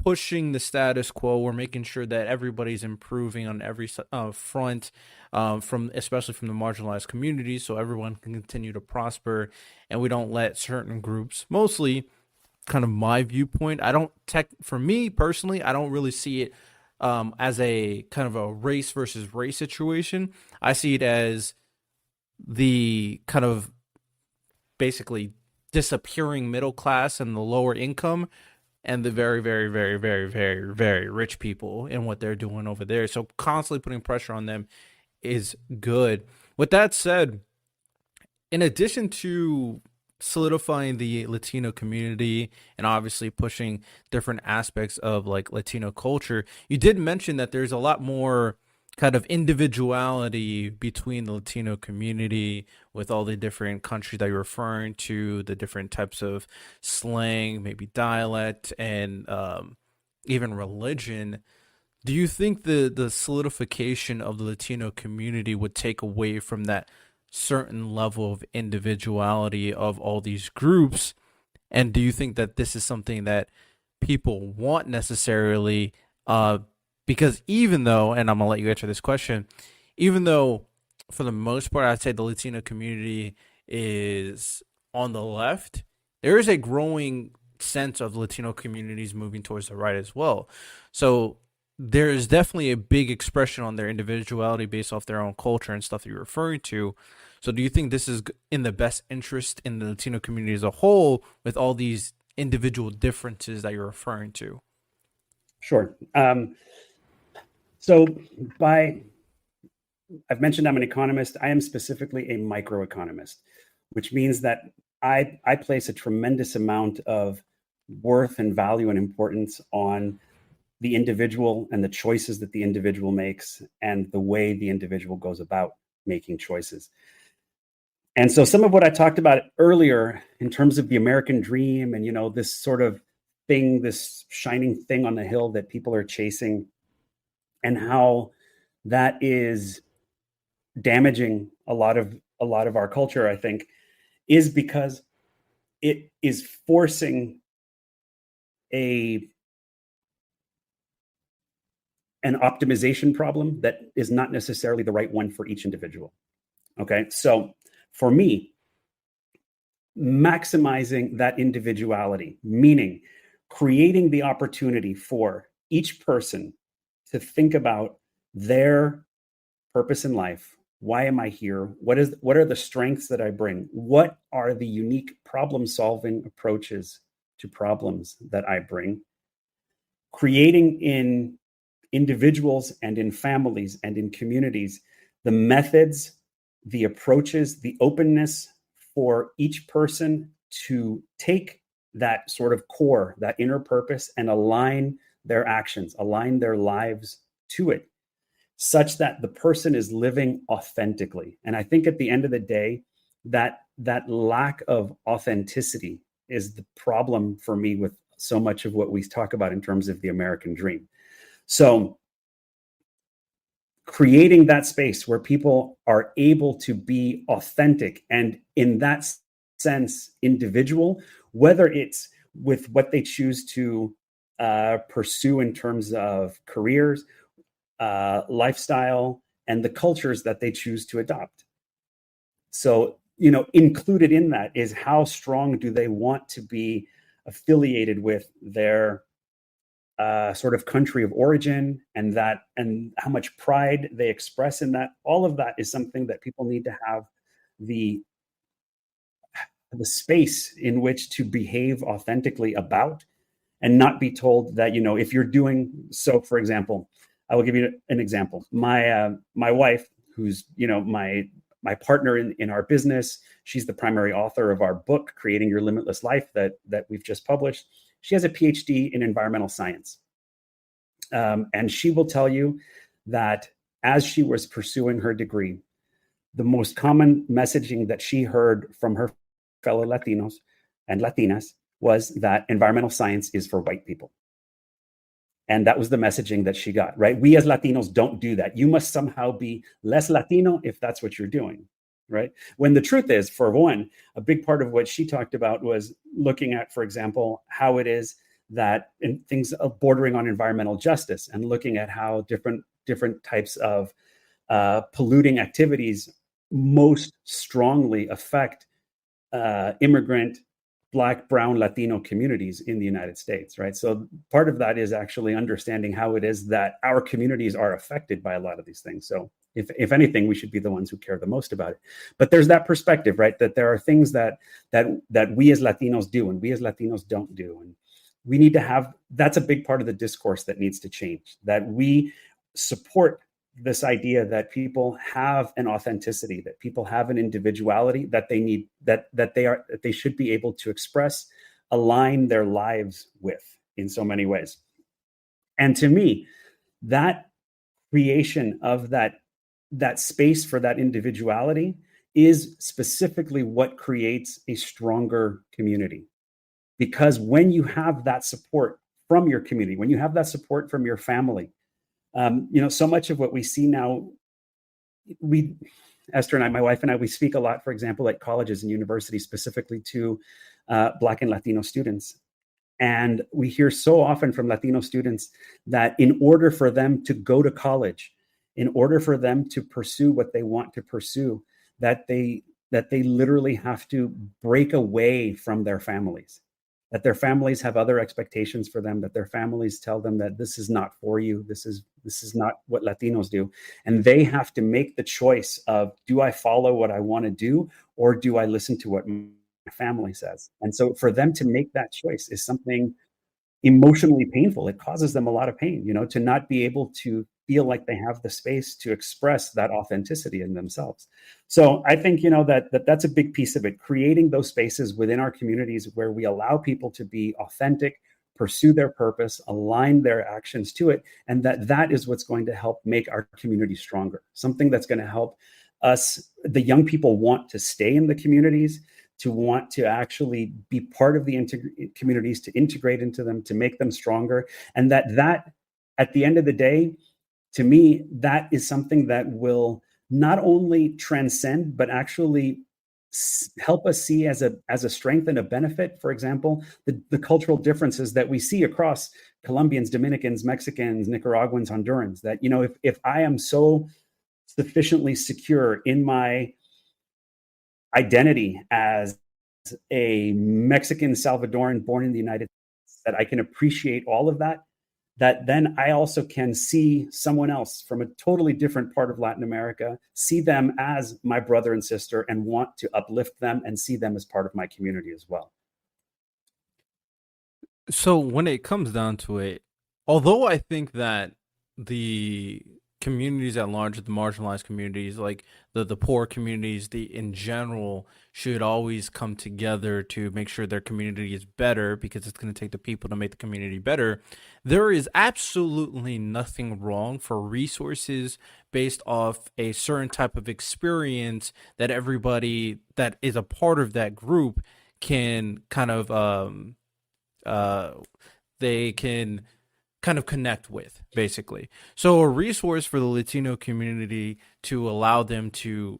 pushing the status quo. We're making sure that everybody's improving on every front, from especially from the marginalized communities, so everyone can continue to prosper, and we don't let certain groups, mostly kind of my viewpoint. I don't for me personally, I don't really see it as a kind of a race versus race situation. I see it as the kind of basically disappearing middle class and the lower income, and the very, very, very, very, very, very rich people and what they're doing over there. So constantly putting pressure on them is good. With that said, in addition to solidifying the Latino community and obviously pushing different aspects of like Latino culture, you did mention that there's a lot more kind of individuality between the Latino community, with all the different countries that you're referring to, the different types of slang, maybe dialect, and even religion. Do you think the solidification of the Latino community would take away from that certain level of individuality of all these groups? And do you think that this is something that people want necessarily? Because even though, and I'm gonna let you answer this question, even though for the most part I'd say the Latino community is on the left, there is a growing sense of Latino communities moving towards the right as well. So there is definitely a big expression on their individuality based off their own culture and stuff that you're referring to. So do you think this is in the best interest in the Latino community as a whole, with all these individual differences that you're referring to? Sure. So I've mentioned I'm an economist. I am specifically a microeconomist, which means that I place a tremendous amount of worth and value and importance on the individual and the choices that the individual makes and the way the individual goes about making choices. And so some of what I talked about earlier in terms of the American dream and, this sort of thing, this shining thing on the hill that people are chasing, and how that is damaging a lot of our culture, I think, is because it is forcing an optimization problem that is not necessarily the right one for each individual. Okay, so for me, maximizing that individuality, meaning creating the opportunity for each person to think about their purpose in life. Why am I here? What are the strengths that I bring? What are the unique problem-solving approaches to problems that I bring? Creating in individuals and in families and in communities the methods, the approaches, the openness for each person to take that sort of core, that inner purpose, and align their actions, align their lives to it, such that the person is living authentically. And I think at the end of the day, that lack of authenticity is the problem for me with so much of what we talk about in terms of the American dream. So creating that space where people are able to be authentic and, in that sense, individual, whether it's with what they choose to pursue in terms of careers, lifestyle, and the cultures that they choose to adopt. So, included in that is how strong do they want to be affiliated with their sort of country of origin, and how much pride they express in that. All of that is something that people need to have the space in which to behave authentically about, and not be told that, if you're doing so. For example, I will give you an example. My wife, who's my partner in our business, she's the primary author of our book, Creating Your Limitless Life, that we've just published. She has a PhD in environmental science. And she will tell you that as she was pursuing her degree, the most common messaging that she heard from her fellow Latinos and Latinas was that environmental science is for white people. And that was the messaging that she got, right? We as Latinos don't do that. You must somehow be less Latino if that's what you're doing, right? When the truth is, for one, a big part of what she talked about was looking at, for example, how it is that in things bordering on environmental justice, and looking at how different types of polluting activities most strongly affect immigrant, Black, Brown, Latino communities in the United States, right? So part of that is actually understanding how it is that our communities are affected by a lot of these things. So if anything, we should be the ones who care the most about it. But there's that perspective, right? That there are things that we as Latinos do and we as Latinos don't do. And we need to have, that's a big part of the discourse that needs to change, that we support this idea that people have an authenticity, that people have an individuality that they need, that they should be able to express, align their lives with in so many ways. And to me, that creation of that space for that individuality is specifically what creates a stronger community. Because when you have that support from your community, when you have that support from your family, so much of what we see now, Esther and I, my wife and I, we speak a lot, for example, at colleges and universities, specifically to Black and Latino students. And we hear so often from Latino students that in order for them to go to college, in order for them to pursue what they want to pursue, that they literally have to break away from their families. That their families have other expectations for them, that their families tell them that this is not for you, this is not what Latinos do. And they have to make the choice of, do I follow what I want to do, or do I listen to what my family says? And so for them to make that choice is something emotionally painful. It causes them a lot of pain, to not be able to feel like they have the space to express that authenticity in themselves. So I think, that's a big piece of it, creating those spaces within our communities where we allow people to be authentic, pursue their purpose, align their actions to it, and that is what's going to help make our community stronger. Something that's going to help us, the young people, want to stay in the communities, to want to actually be part of the communities, to integrate into them, to make them stronger. And that at the end of the day, to me, that is something that will not only transcend, but actually help us see as a strength and a benefit. For example, the cultural differences that we see across Colombians, Dominicans, Mexicans, Nicaraguans, Hondurans, that, if I am so sufficiently secure in my identity as a Mexican Salvadoran born in the United States, that I can appreciate all of that then I also can see someone else from a totally different part of Latin America, see them as my brother and sister, and want to uplift them and see them as part of my community as well. So when it comes down to it, although I think that the communities at large, the marginalized communities, like the poor communities, in general, should always come together to make sure their community is better, because it's going to take the people to make the community better. There is absolutely nothing wrong for resources based off a certain type of experience that everybody that is a part of that group can kind of they can kind of connect with, basically. So a resource for the Latino community to allow them to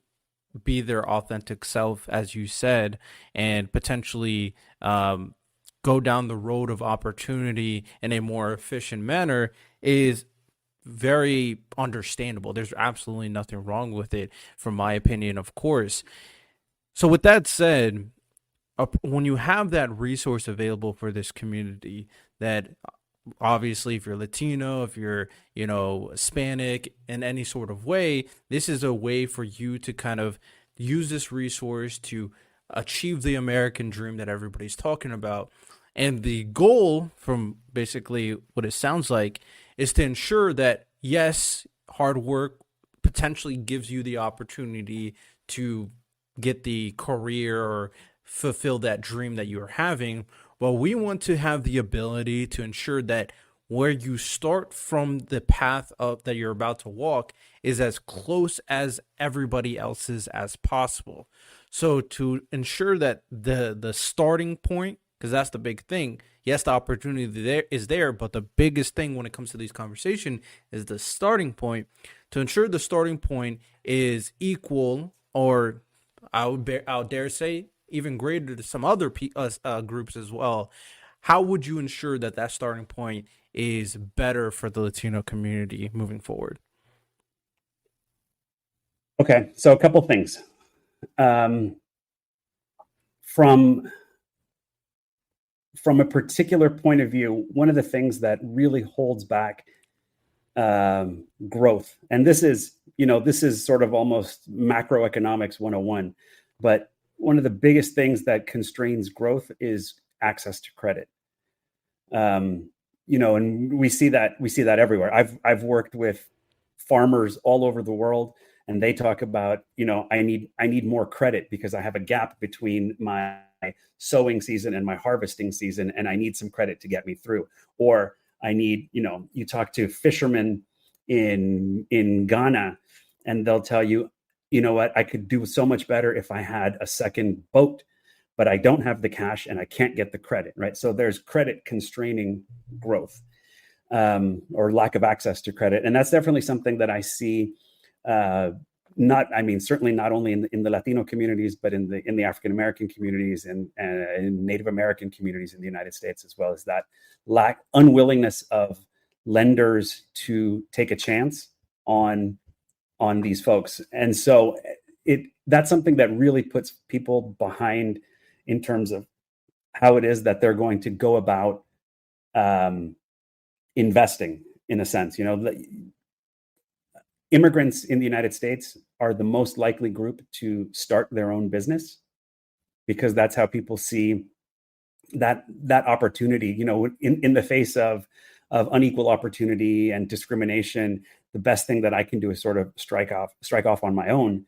be their authentic self, as you said, and potentially go down the road of opportunity in a more efficient manner is very understandable. There's absolutely nothing wrong with it, from my opinion, of course. So, with that said, when you have that resource available for this community, that obviously if you're Latino, if you're, Hispanic in any sort of way, this is a way for you to kind of use this resource to achieve the American dream that everybody's talking about. And the goal, from basically what it sounds like, is to ensure that, yes, hard work potentially gives you the opportunity to get the career or fulfill that dream that you're having. Well, we want to have the ability to ensure that where you start from the path that you're about to walk is as close as everybody else's as possible. So to ensure that the starting point, because that's the big thing. Yes, the opportunity there is there, but the biggest thing when it comes to these conversations is the starting point. To ensure the starting point is equal, or I would dare say even greater to some other groups as well, how would you ensure that that starting point is better for the Latino community moving forward? Okay, so a couple things. From a particular point of view, one of the things that really holds back growth, and this is sort of almost macroeconomics 101, but one of the biggest things that constrains growth is access to credit. And we see that everywhere. I've worked with farmers all over the world, and they talk about, I need more credit because I have a gap between my sowing season and my harvesting season, and I need some credit to get me through. Or I need, you talk to fishermen in Ghana, and they'll tell you, you know what, I could do so much better if I had a second boat, but I don't have the cash and I can't get the credit, right? So there's credit constraining growth, or lack of access to credit. And that's definitely something that I see, certainly not only in the Latino communities, but in the African American communities and in Native American communities in the United States as well, as that unwillingness of lenders to take a chance on these folks. And so that's something that really puts people behind in terms of how it is that they're going to go about investing, in a sense. Immigrants in the United States are the most likely group to start their own business, because that's how people see that opportunity. In the face of unequal opportunity and discrimination, the best thing that I can do is sort of strike off on my own.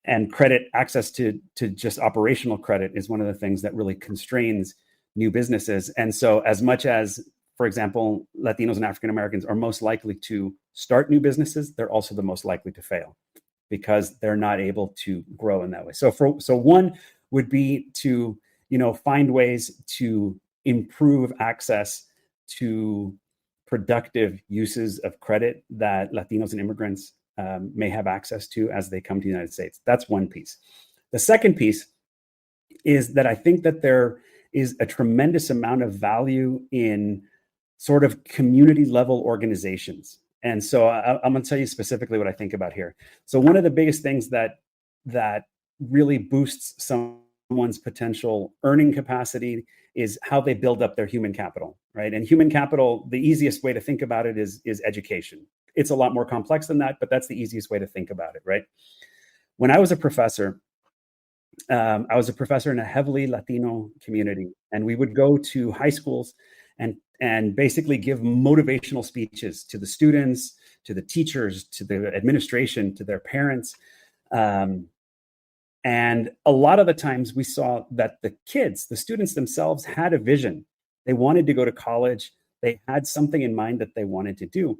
And credit access to just operational credit is one of the things that really constrains new businesses. And so, as much as, for example, Latinos and African Americans are most likely to start new businesses, they're also the most likely to fail because they're not able to grow in that way. So one would be to, find ways to improve access to productive uses of credit that Latinos and immigrants may have access to as they come to the United States. That's one piece. The second piece is that I think that there is a tremendous amount of value in sort of community level organizations. And so I'm going to tell you specifically what I think about here. So one of the biggest things that really boosts someone's potential earning capacity is how they build up their human capital, right? And human capital, the easiest way to think about it is education. It's a lot more complex than that, but that's the easiest way to think about it, right? When I was a professor in a heavily Latino community, and we would go to high schools and basically give motivational speeches to the students, to the teachers, to the administration, to their parents. And a lot of the times we saw that the students themselves had a vision. They wanted to go to college. They had something in mind that they wanted to do.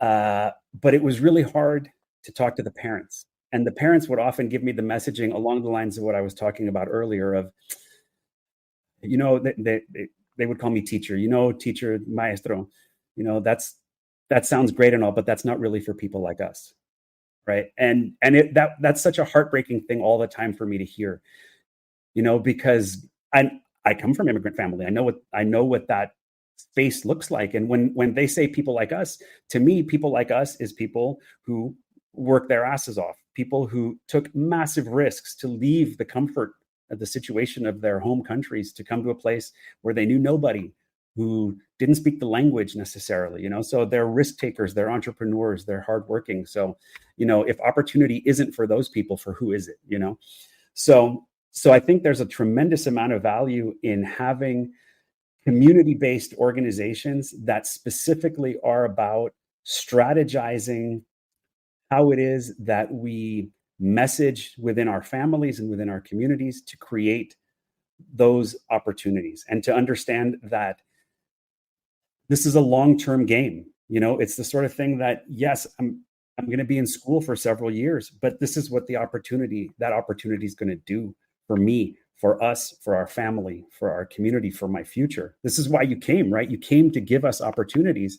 But it was really hard to talk to the parents. And the parents would often give me the messaging along the lines of what I was talking about earlier of, they would call me teacher, teacher, maestro, that sounds great and all, but that's not really for people like us. Right. That's such a heartbreaking thing all the time for me to hear, because I come from immigrant family. I know what that space looks like. And when they say people like us, to me, people like us is people who work their asses off, people who took massive risks to leave the comfort of the situation of their home countries to come to a place where they knew nobody, who didn't speak the language necessarily, so they're risk takers, they're entrepreneurs, they're hardworking. So, if opportunity isn't for those people, for who is it, So I think there's a tremendous amount of value in having community-based organizations that specifically are about strategizing how it is that we message within our families and within our communities to create those opportunities, and to understand that this is a long-term game. It's the sort of thing that, yes, I'm going to be in school for several years, but this is what that opportunity is going to do for me, for us, for our family, for our community, for my future. This is why you came, right? You came to give us opportunities.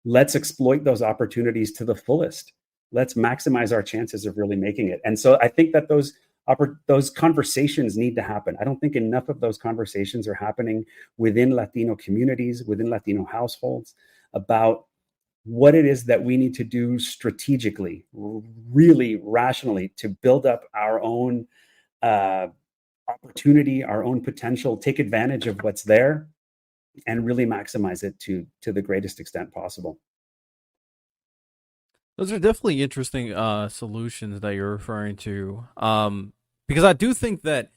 Let's exploit those opportunities to the fullest. Let's maximize our chances of really making it. And so I think that those conversations need to happen. I don't think enough of those conversations are happening within Latino communities, within Latino households, about what it is that we need to do strategically, really rationally, to build up our own opportunity, our own potential, take advantage of what's there, and really maximize it to the greatest extent possible. Those are definitely interesting solutions that you're referring to, because I do think that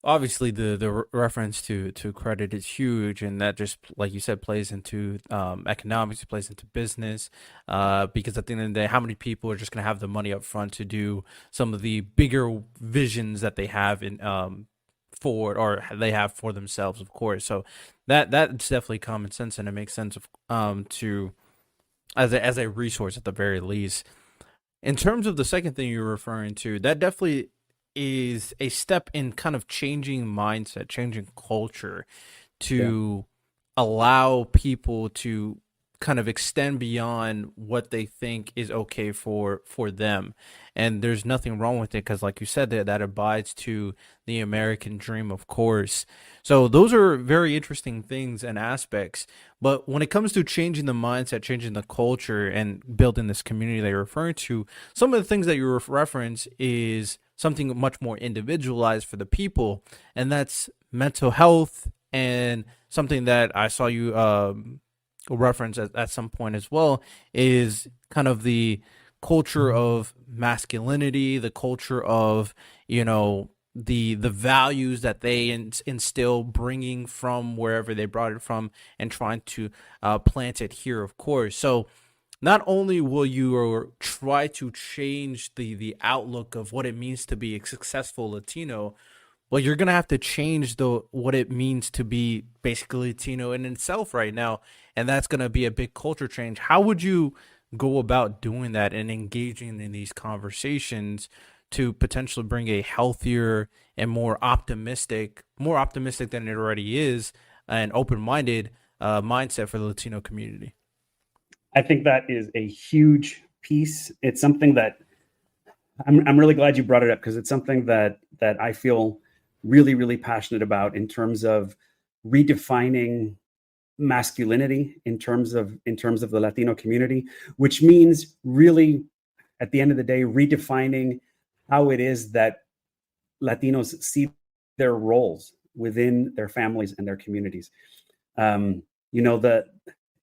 obviously the reference to credit is huge, and that just, like you said, plays into economics, it plays into business, because at the end of the day, how many people are just going to have the money up front to do some of the bigger visions that they have in or they have for themselves, of course. So that's definitely common sense, and it makes sense of to as a resource at the very least. In terms of the second thing you're referring to, that definitely is a step in kind of changing mindset, changing culture, to allow people to kind of extend beyond what they think is okay for them. And there's nothing wrong with it, because like you said, that abides to the American dream, of course. So those are very interesting things and aspects. But when it comes to changing the mindset, changing the culture, and building this community that you're referring to, some of the things that you reference is something much more individualized for the people, and that's mental health, and something that I saw you reference at some point as well is kind of the culture of masculinity, the culture of, the values that they instill, bringing from wherever they brought it from and trying to plant it here, of course. So not only will you try to change the outlook of what it means to be a successful Latino, well, you're gonna have to change what it means to be basically Latino in itself right now, and that's gonna be a big culture change. How would you go about doing that and engaging in these conversations to potentially bring a healthier and more optimistic than it already is, and open-minded mindset for the Latino community? I think that is a huge piece. It's something that I'm really glad you brought it up, because it's something that I feel really, really passionate about, in terms of redefining masculinity in terms of the Latino community, which means really, at the end of the day, redefining how it is that Latinos see their roles within their families and their communities.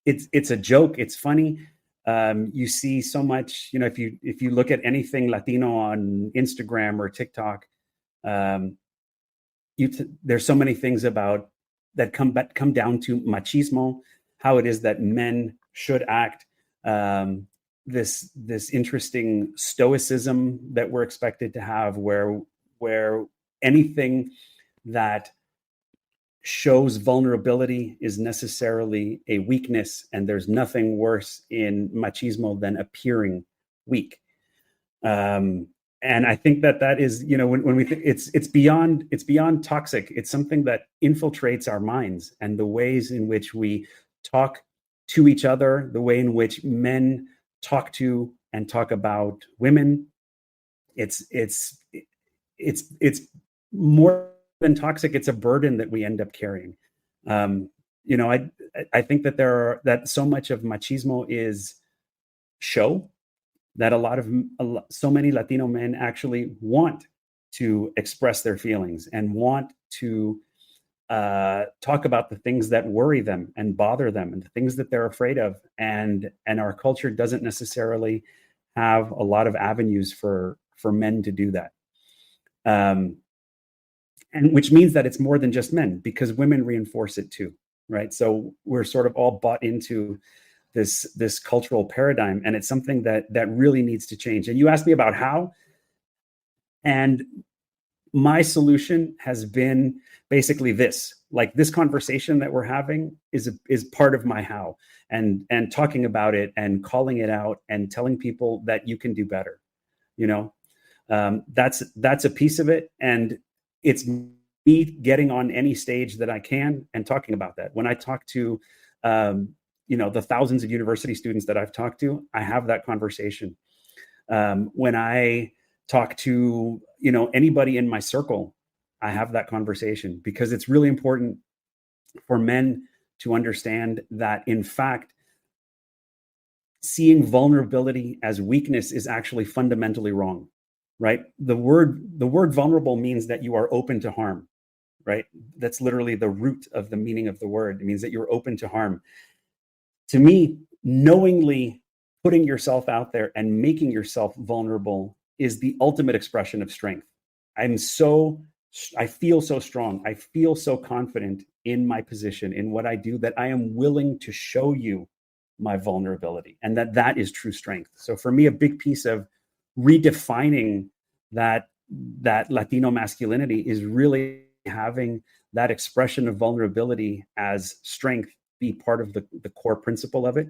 It's a joke. It's funny. You see so much, if you look at anything Latino on Instagram or TikTok, there's so many things about that come down to machismo, how it is that men should act, this interesting stoicism that we're expected to have, where anything that shows vulnerability is necessarily a weakness, and there's nothing worse in machismo than appearing weak. And I think that is, when we think it's beyond toxic. It's something that infiltrates our minds, and the ways in which we talk to each other, the way in which men talk to and talk about women. It's more than toxic. It's a burden that we end up carrying. I think that that so much of machismo is show, that so many Latino men actually want to express their feelings and want to talk about the things that worry them and bother them and the things that they're afraid of. And our culture doesn't necessarily have a lot of avenues for men to do that. And which means that it's more than just men, because women reinforce it too, right? So we're sort of all bought into this cultural paradigm, and it's something that really needs to change. And you asked me about how, and my solution has been basically this: like, this conversation that we're having is part of my how, and talking about it and calling it out and telling people that you can do better. That's a piece of it, and it's me getting on any stage that I can and talking about that. When I talk to the thousands of university students that I've talked to, I have that conversation. When I talk to anybody in my circle, I have that conversation, because it's really important for men to understand that, in fact, seeing vulnerability as weakness is actually fundamentally wrong, right? The word vulnerable means that you are open to harm, right? That's literally the root of the meaning of the word. It means that you're open to harm. To me, knowingly putting yourself out there and making yourself vulnerable is the ultimate expression of strength. I feel so strong. I feel so confident in my position, in what I do, that I am willing to show you my vulnerability, and that is true strength. So for me, a big piece of redefining that Latino masculinity is really having that expression of vulnerability as strength be part of the core principle of it,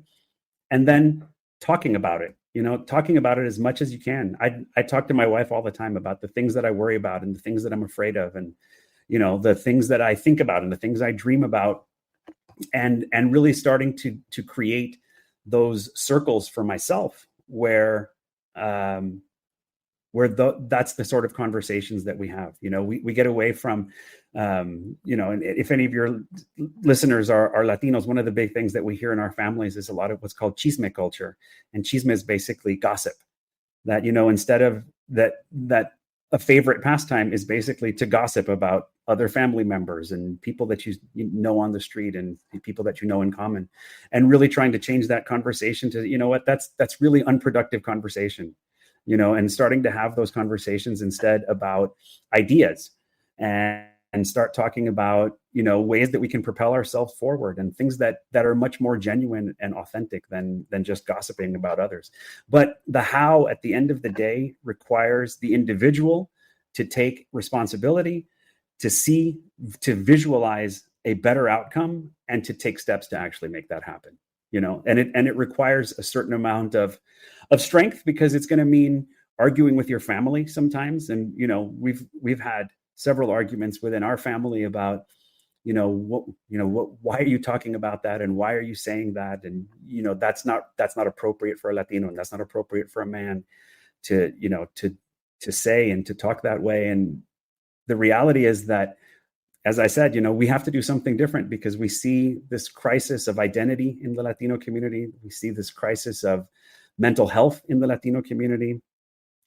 and then talking about it as much as you can. I talk to my wife all the time about the things that I worry about and the things that I'm afraid of, and the things that I think about and the things I dream about, and really starting to create those circles for myself where that's the sort of conversations that we have. We get away from, and if any of your listeners are Latinos, one of the big things that we hear in our families is a lot of what's called chisme culture. And chisme is basically gossip. That, instead of that a favorite pastime is basically to gossip about other family members and people that you know on the street and people that you know in common, and really trying to change that conversation to, that's really unproductive conversation. And starting to have those conversations instead about ideas, and start talking about, ways that we can propel ourselves forward, and things that are much more genuine and authentic than just gossiping about others. But the how, at the end of the day, requires the individual to take responsibility, to visualize a better outcome, and to take steps to actually make that happen. And it requires a certain amount of strength, because it's going to mean arguing with your family sometimes. And, we've had several arguments within our family about, why are you talking about that? And why are you saying that? And, that's not appropriate for a Latino, and that's not appropriate for a man to say and to talk that way. And the reality is that, as I said, we have to do something different, because we see this crisis of identity in the Latino community. We see this crisis of mental health in the Latino community.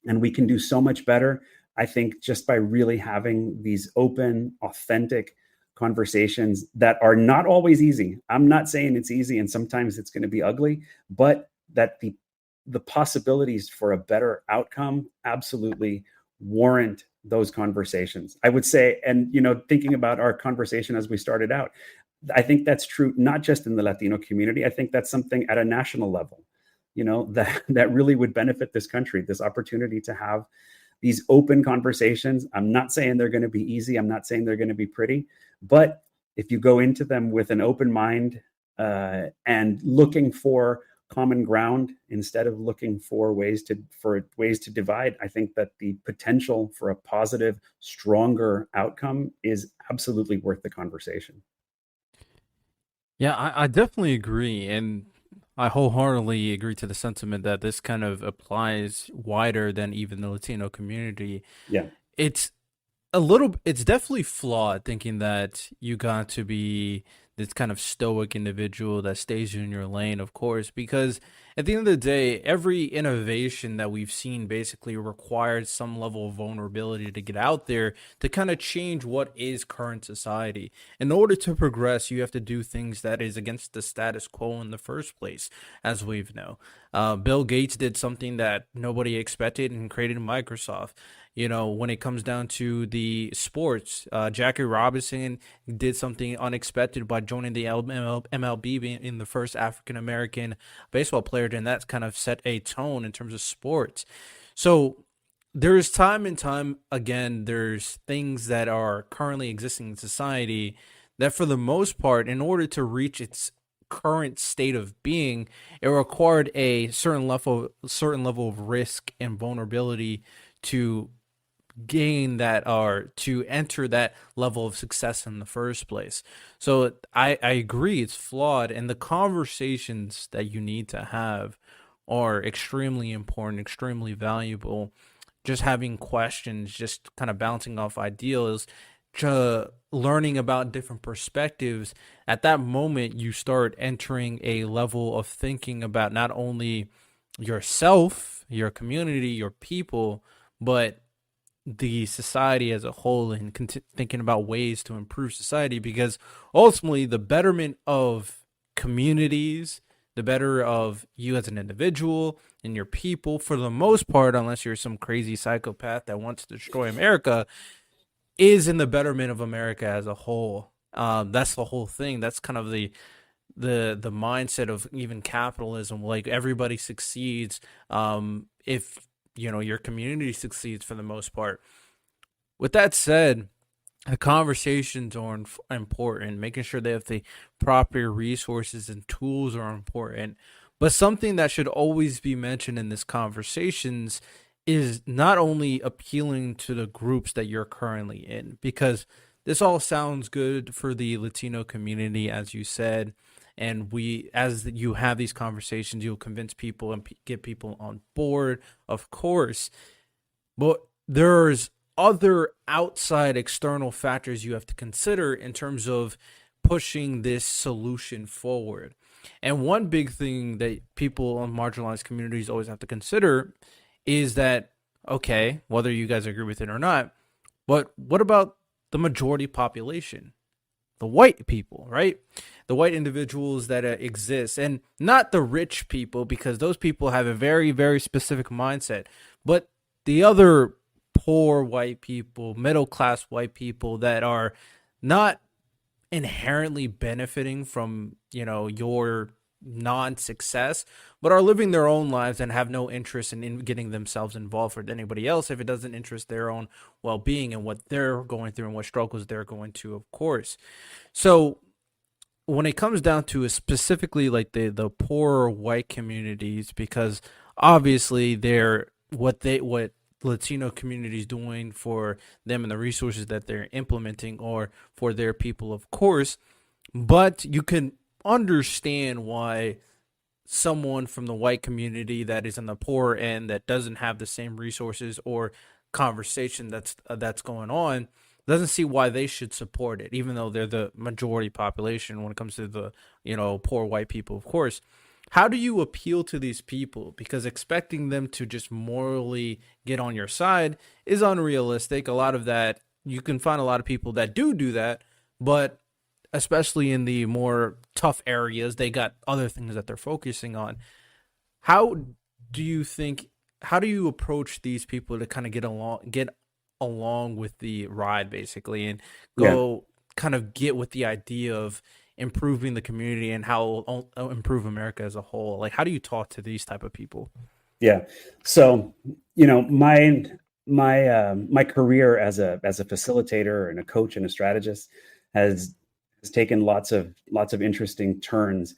And we can do so much better, I think, just by really having these open, authentic conversations that are not always easy. I'm not saying it's easy, and sometimes it's going to be ugly, but that the possibilities for a better outcome absolutely warrant those conversations, I would say. And, thinking about our conversation as we started out, I think that's true, not just in the Latino community. I think that's something at a national level, that really would benefit this country, this opportunity to have these open conversations. I'm not saying they're going to be easy. I'm not saying they're going to be pretty, but if you go into them with an open mind, and looking for common ground instead of looking for ways to divide, I think that the potential for a positive, stronger outcome is absolutely worth the conversation. Yeah, I definitely agree. And I wholeheartedly agree to the sentiment that this kind of applies wider than even the Latino community. Yeah. It's it's definitely flawed thinking that you got to be this kind of stoic individual that stays in your lane, of course, because at the end of the day, every innovation that we've seen basically required some level of vulnerability to get out there to kind of change what is current society. In order to progress, you have to do things that is against the status quo in the first place, as we've know. Bill Gates did something that nobody expected and created Microsoft. When it comes down to the sports, Jackie Robinson did something unexpected by joining the MLB, being in the first African American baseball player, and that's kind of set a tone in terms of sports. So there's time and time again, there's things that are currently existing in society that, for the most part, in order to reach its current state of being, it required a certain level of risk and vulnerability to gain that, or to enter that level of success in the first place. So I agree it's flawed, and the conversations that you need to have are extremely important, extremely valuable. Just having questions, just kind of bouncing off ideas, to learning about different perspectives. At that moment, you start entering a level of thinking about not only yourself, your community, your people, but the society as a whole, and thinking about ways to improve society, because ultimately the betterment of communities, the better of you as an individual and your people, for the most part, unless you're some crazy psychopath that wants to destroy America, is in the betterment of America as a whole. That's the whole thing. That's kind of the mindset of even capitalism. Like, everybody succeeds if your community succeeds, for the most part. With that said, the conversations are important. Making sure they have the proper resources and tools are important. But something that should always be mentioned in these conversations is not only appealing to the groups that you're currently in, because this all sounds good for the Latino community, as you said. And as you have these conversations, you'll convince people and get people on board, of course. But there's other outside external factors you have to consider in terms of pushing this solution forward. And one big thing that people on marginalized communities always have to consider is that, okay, whether you guys agree with it or not, but what about the majority population? The white people, right? The white individuals that exist, and not the rich people, because those people have a very, very specific mindset, but the other poor white people, middle class white people that are not inherently benefiting from, your non-success, but are living their own lives and have no interest in getting themselves involved with anybody else if it doesn't interest their own well-being and what they're going through and what struggles they're going to, of course. So when it comes down to specifically like the poorer white communities, because obviously they're what Latino communities doing for them and the resources that they're implementing or for their people, of course, but you can understand why someone from the white community that is in the poor end, that doesn't have the same resources or conversation that's going on, doesn't see why they should support it, even though they're the majority population when it comes to the poor white people, of course. How do you appeal to these people? Because expecting them to just morally get on your side is unrealistic. A lot of that, you can find a lot of people that do that, but especially in the more tough areas, they got other things that they're focusing on. How do you approach these people to kind of get along with the ride, basically, and go kind of get with the idea of improving the community and how it'll improve America as a whole? Like, how do you talk to these type of people? Yeah. So, my career as a facilitator and a coach and a strategist has taken lots of interesting turns.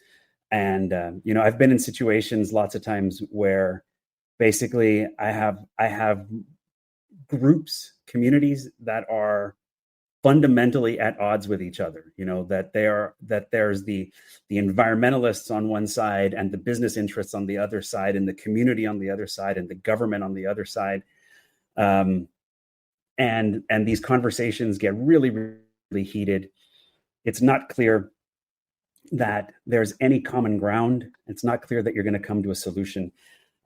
And I've been in situations lots of times where basically I have groups, communities that are fundamentally at odds with each other. That there's the environmentalists on one side and the business interests on the other side, and the community on the other side, and the government on the other side. And these conversations get really, really heated. It's not clear that there's any common ground. It's not clear that you're going to come to a solution.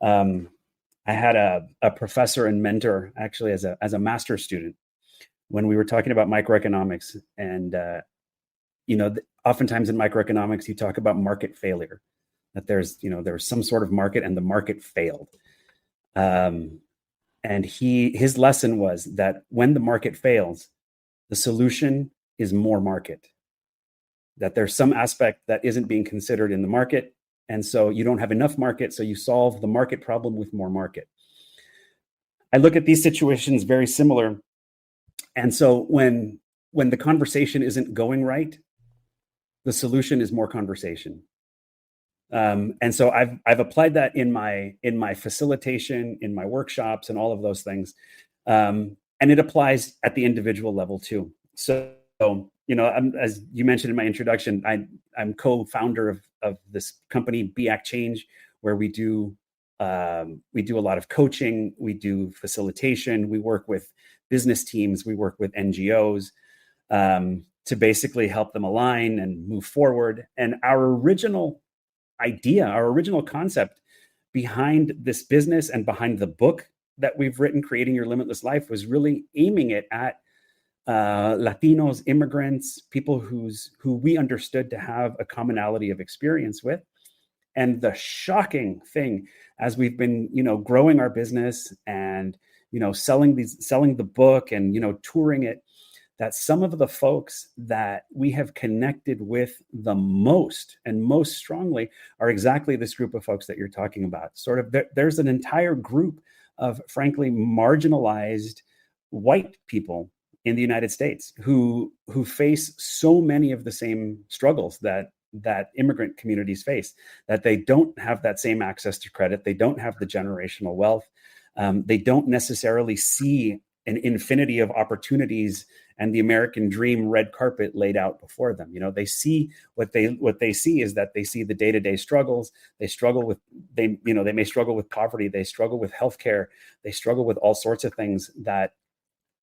I had a professor and mentor actually as a master's student when we were talking about microeconomics. And oftentimes in microeconomics you talk about market failure, that there's some sort of market and the market failed. And his lesson was that when the market fails, the solution is more market. That there's some aspect that isn't being considered in the market, and so you don't have enough market, so you solve the market problem with more market. I look at these situations very similar, and so when the conversation isn't going right, the solution is more conversation. And so I've applied that in my facilitation, in my workshops, and all of those things, and it applies at the individual level too. So as you mentioned in my introduction, I'm co-founder of this company, Be Act Change, where we do a lot of coaching, we do facilitation, we work with business teams, we work with NGOs to basically help them align and move forward. And our original idea, our original concept behind this business and behind the book that we've written, Creating Your Limitless Life, was really aiming it at Latinos, immigrants, people who we understood to have a commonality of experience with. And the shocking thing, as we've been, growing our business and, selling the book and, touring it, that some of the folks that we have connected with the most and most strongly are exactly this group of folks that you're talking about. Sort of, there's an entire group of, frankly, marginalized white people in the United States who face so many of the same struggles that immigrant communities face, that they don't have that same access to credit. They don't have the generational wealth. They don't necessarily see an infinity of opportunities and the American dream red carpet laid out before them. They see what they see is that they see the day-to-day struggles. They may struggle with poverty. They struggle with healthcare. They struggle with all sorts of things that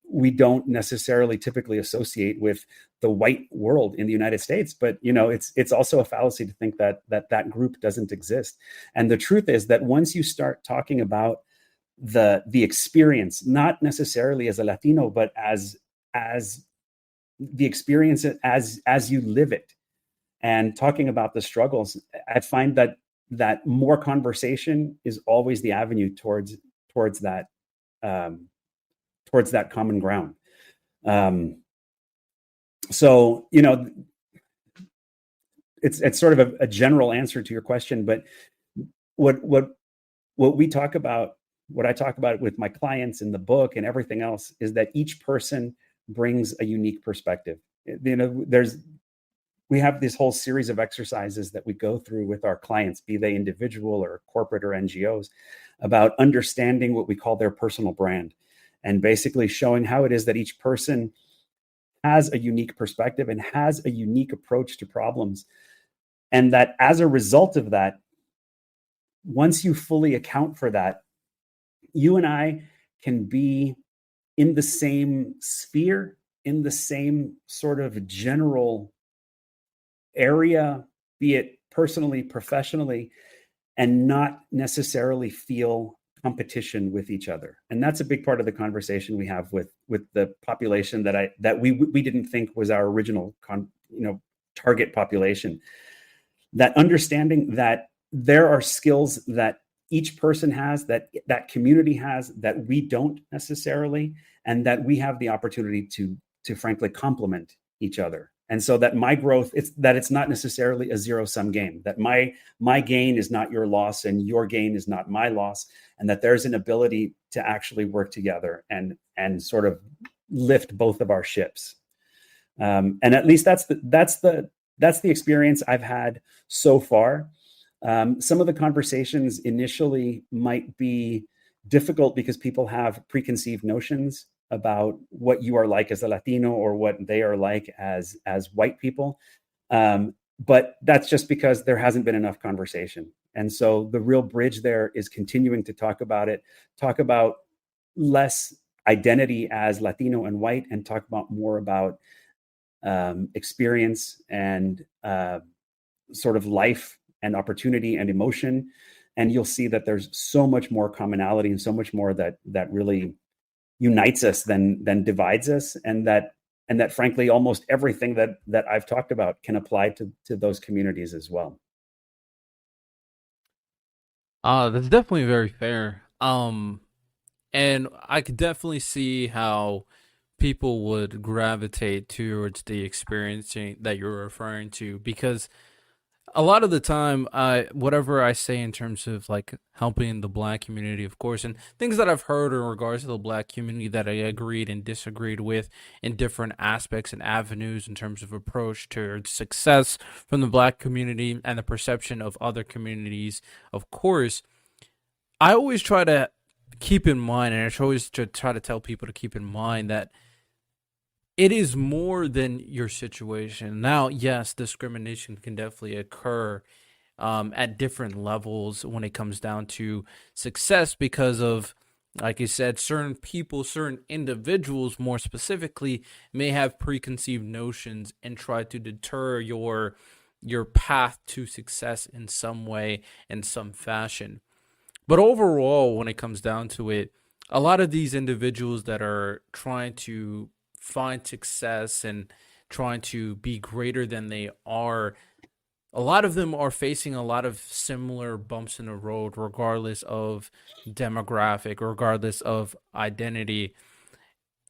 we don't necessarily typically associate with the white world in the United States. But, it's also a fallacy to think that group doesn't exist. And the truth is that once you start talking about the experience, not necessarily as a Latino, but as the experience as you live it, and talking about the struggles, I find that more conversation is always the avenue towards that common ground. So it's sort of a general answer to your question, but what we talk about, what I talk about with my clients in the book and everything else, is that each person brings a unique perspective. We have this whole series of exercises that we go through with our clients, be they individual or corporate or NGOs, about understanding what we call their personal brand, and basically showing how it is that each person has a unique perspective and has a unique approach to problems. And that as a result of that, once you fully account for that, you and I can be in the same sphere, in the same sort of general area, be it personally, professionally, and not necessarily feel competition with each other. And that's a big part of the conversation we have with the population that we didn't think was our original target population. That understanding that there are skills that each person has, that community has, that we don't necessarily, and that we have the opportunity to frankly complement each other. And so that my growth, it's not necessarily a zero-sum game, that my gain is not your loss and your gain is not my loss, and that there's an ability to actually work together and sort of lift both of our ships. And at least that's the that's the experience I've had so far. Some of the conversations initially might be difficult because people have preconceived notions about what you are like as a Latino or what they are like as white people. But that's just because there hasn't been enough conversation. And so the real bridge there is continuing to talk about it, talk about less identity as Latino and white, and talk about more about experience and sort of life and opportunity and emotion. And you'll see that there's so much more commonality and so much more that really unites us than divides us, and that frankly almost everything that I've talked about can apply to those communities as well. That's definitely very fair. And I could definitely see how people would gravitate towards the experiencing that you're referring to, because a lot of the time, whatever I say in terms of like helping the black community, of course, and things that I've heard in regards to the black community that I agreed and disagreed with in different aspects and avenues in terms of approach to success from the black community and the perception of other communities, of course, I always try to keep in mind, and I always try to tell people to keep in mind that it is more than your situation. Now, yes, discrimination can definitely occur at different levels when it comes down to success because of, like you said, certain people, certain individuals more specifically, may have preconceived notions and try to deter your path to success in some way, in some fashion. But overall, when it comes down to it, a lot of these individuals that are trying to find success and trying to be greater than they are, a lot of them are facing a lot of similar bumps in the road, regardless of demographic, regardless of identity.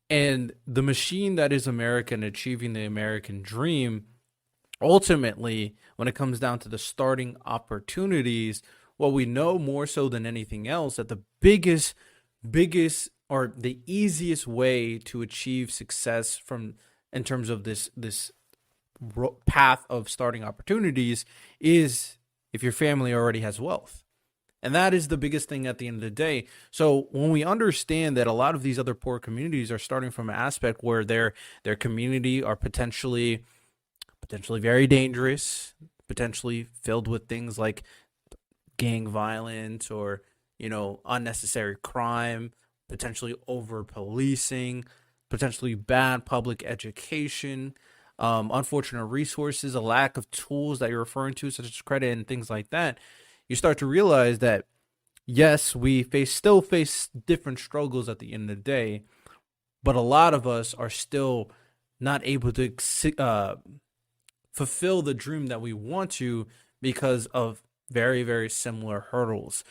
And the machine that is America and achieving the American dream, ultimately, when it comes down to the starting opportunities, what we know more so than anything else, that the biggest or the easiest way to achieve success from in terms of this path of starting opportunities is if your family already has wealth. And that is the biggest thing at the end of the day. So when we understand that a lot of these other poor communities are starting from an aspect where their community are potentially very dangerous, potentially filled with things like gang violence or, unnecessary crime, potentially over policing, potentially bad public education, unfortunate resources, a lack of tools that you're referring to, such as credit and things like that, you start to realize that yes, we still face different struggles at the end of the day, but a lot of us are still not able to fulfill the dream that we want to because of very, very similar hurdles.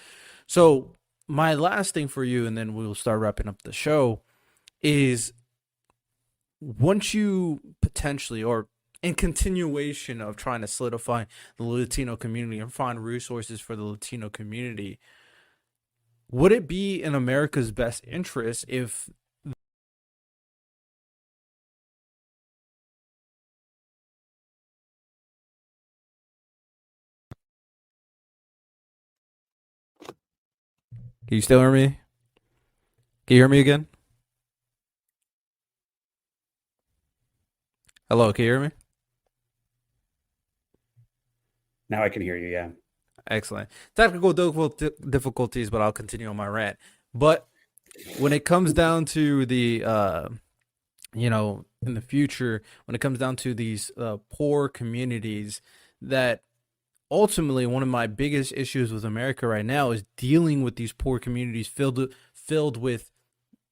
So my last thing for you, and then we'll start wrapping up the show, is once you potentially, or in continuation of trying to solidify the Latino community and find resources for the Latino community, would it be in America's best interest if Can you still hear me? Can you hear me again? Hello, can you hear me? Now I can hear you. Yeah. Excellent. Technical difficulties, but I'll continue on my rant. But when it comes down to the, in the future, when it comes down to these poor communities, that ultimately one of my biggest issues with America right now is dealing with these poor communities filled with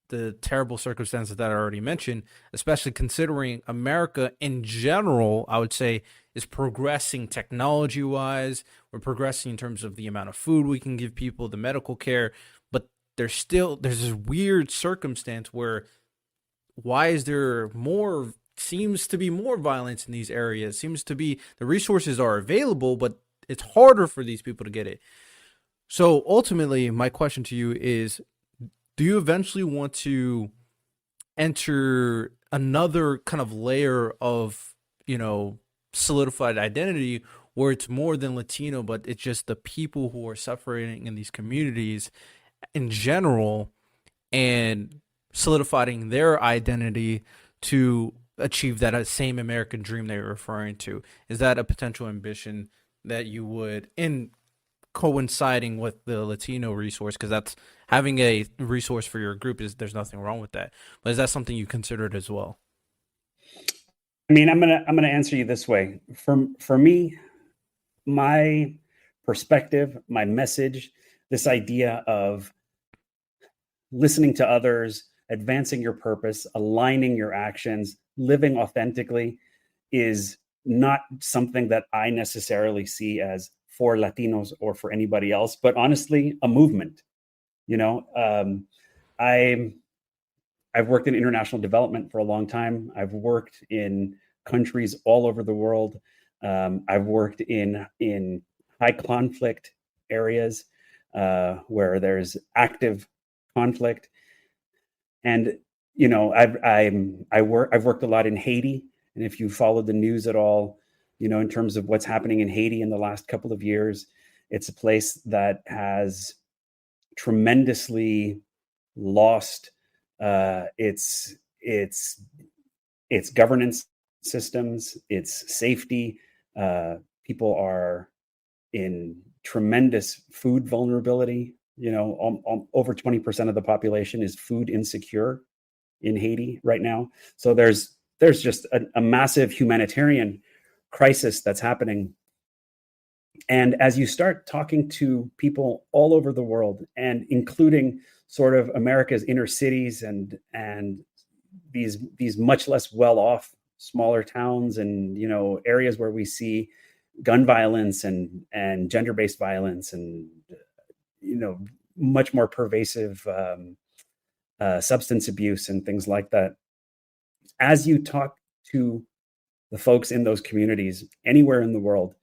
the terrible circumstances that I already mentioned, especially considering America in general, I would say, is progressing technology wise. We're progressing in terms of the amount of food we can give people, the medical care, but there's this weird circumstance where why is there seems to be more violence in these areas? Seems to be the resources are available, but it's harder for these people to get it. So ultimately, my question to you is, do you eventually want to enter another kind of layer of, solidified identity where it's more than Latino, but it's just the people who are suffering in these communities in general and solidifying their identity to achieve that same American dream that you're referring to. Is that a potential ambition that you would, in coinciding with the Latino resource, because that's having a resource for your group, is there's nothing wrong with that, but is that something you considered as well? I mean, I'm gonna answer you this way. For me, my perspective, my message, this idea of listening to others, advancing your purpose, aligning your actions, living authentically is not something that I necessarily see as for Latinos or for anybody else, but honestly, a movement. You know, I I've worked in international development for a long time. I've worked in countries all over the world. I've worked in high conflict areas where there's active conflict, and you know, I've worked a lot in Haiti, and if you followed the news at all, you know, in terms of what's happening in Haiti in the last couple of years, it's a place that has tremendously lost its governance systems, its safety. People are in tremendous food vulnerability. You know, over 20% of the population is food insecure in Haiti right now. So there's just a massive humanitarian crisis that's happening. And as you start talking to people all over the world, and including sort of America's inner cities and these much less well-off smaller towns, and you know, areas where we see gun violence and gender-based violence, and you know, much more pervasive substance abuse and things like that. As you talk to the folks in those communities anywhere in the world,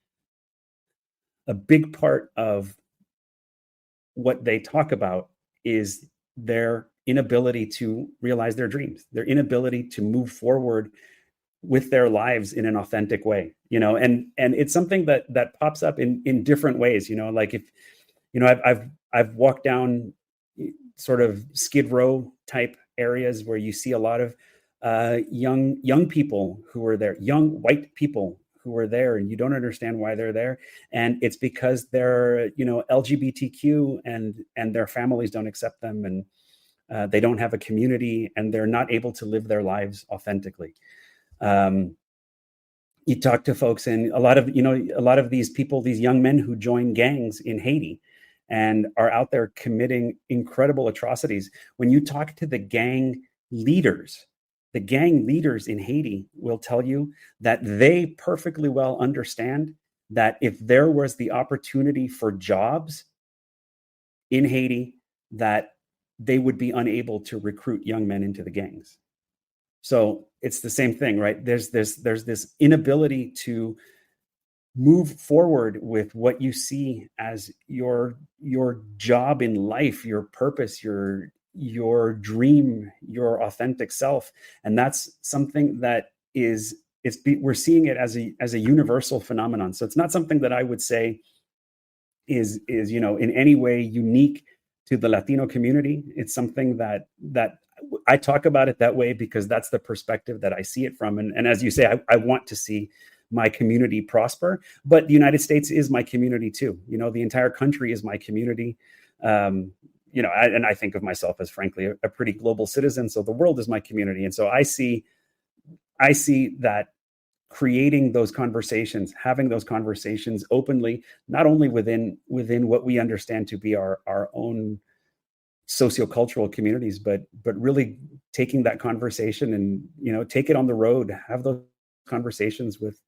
a big part of what they talk about is their inability to realize their dreams, their inability to move forward with their lives in an authentic way, you know, and it's something that pops up in different ways, you know, like if, you know, I've walked down sort of Skid Row type areas where you see a lot of young people who are there, young white people who are there, and you don't understand why they're there, and it's because they're, you know, LGBTQ, and their families don't accept them, and they don't have a community, and they're not able to live their lives authentically. You talk to folks, and a lot of these people, these young men who join gangs in Haiti and are out there committing incredible atrocities. When you talk to the gang leaders in Haiti will tell you that they perfectly well understand that if there was the opportunity for jobs in Haiti, that they would be unable to recruit young men into the gangs. So it's the same thing, right? There's this inability to move forward with what you see as your job in life, your purpose, your dream, your authentic self. And that's something that we're seeing it as a universal phenomenon. So it's not something that I would say is, you know, in any way unique to the Latino community. It's something that I talk about it that way because that's the perspective that I see it from. And as you say, I want to see my community prosper, but the United States is my community too. You know, the entire country is my community. You know, and I think of myself as, frankly, a pretty global citizen. So the world is my community. And so I see that creating those conversations, having those conversations openly, not only within what we understand to be our own sociocultural communities, but really taking that conversation and, you know, take it on the road, have those conversations with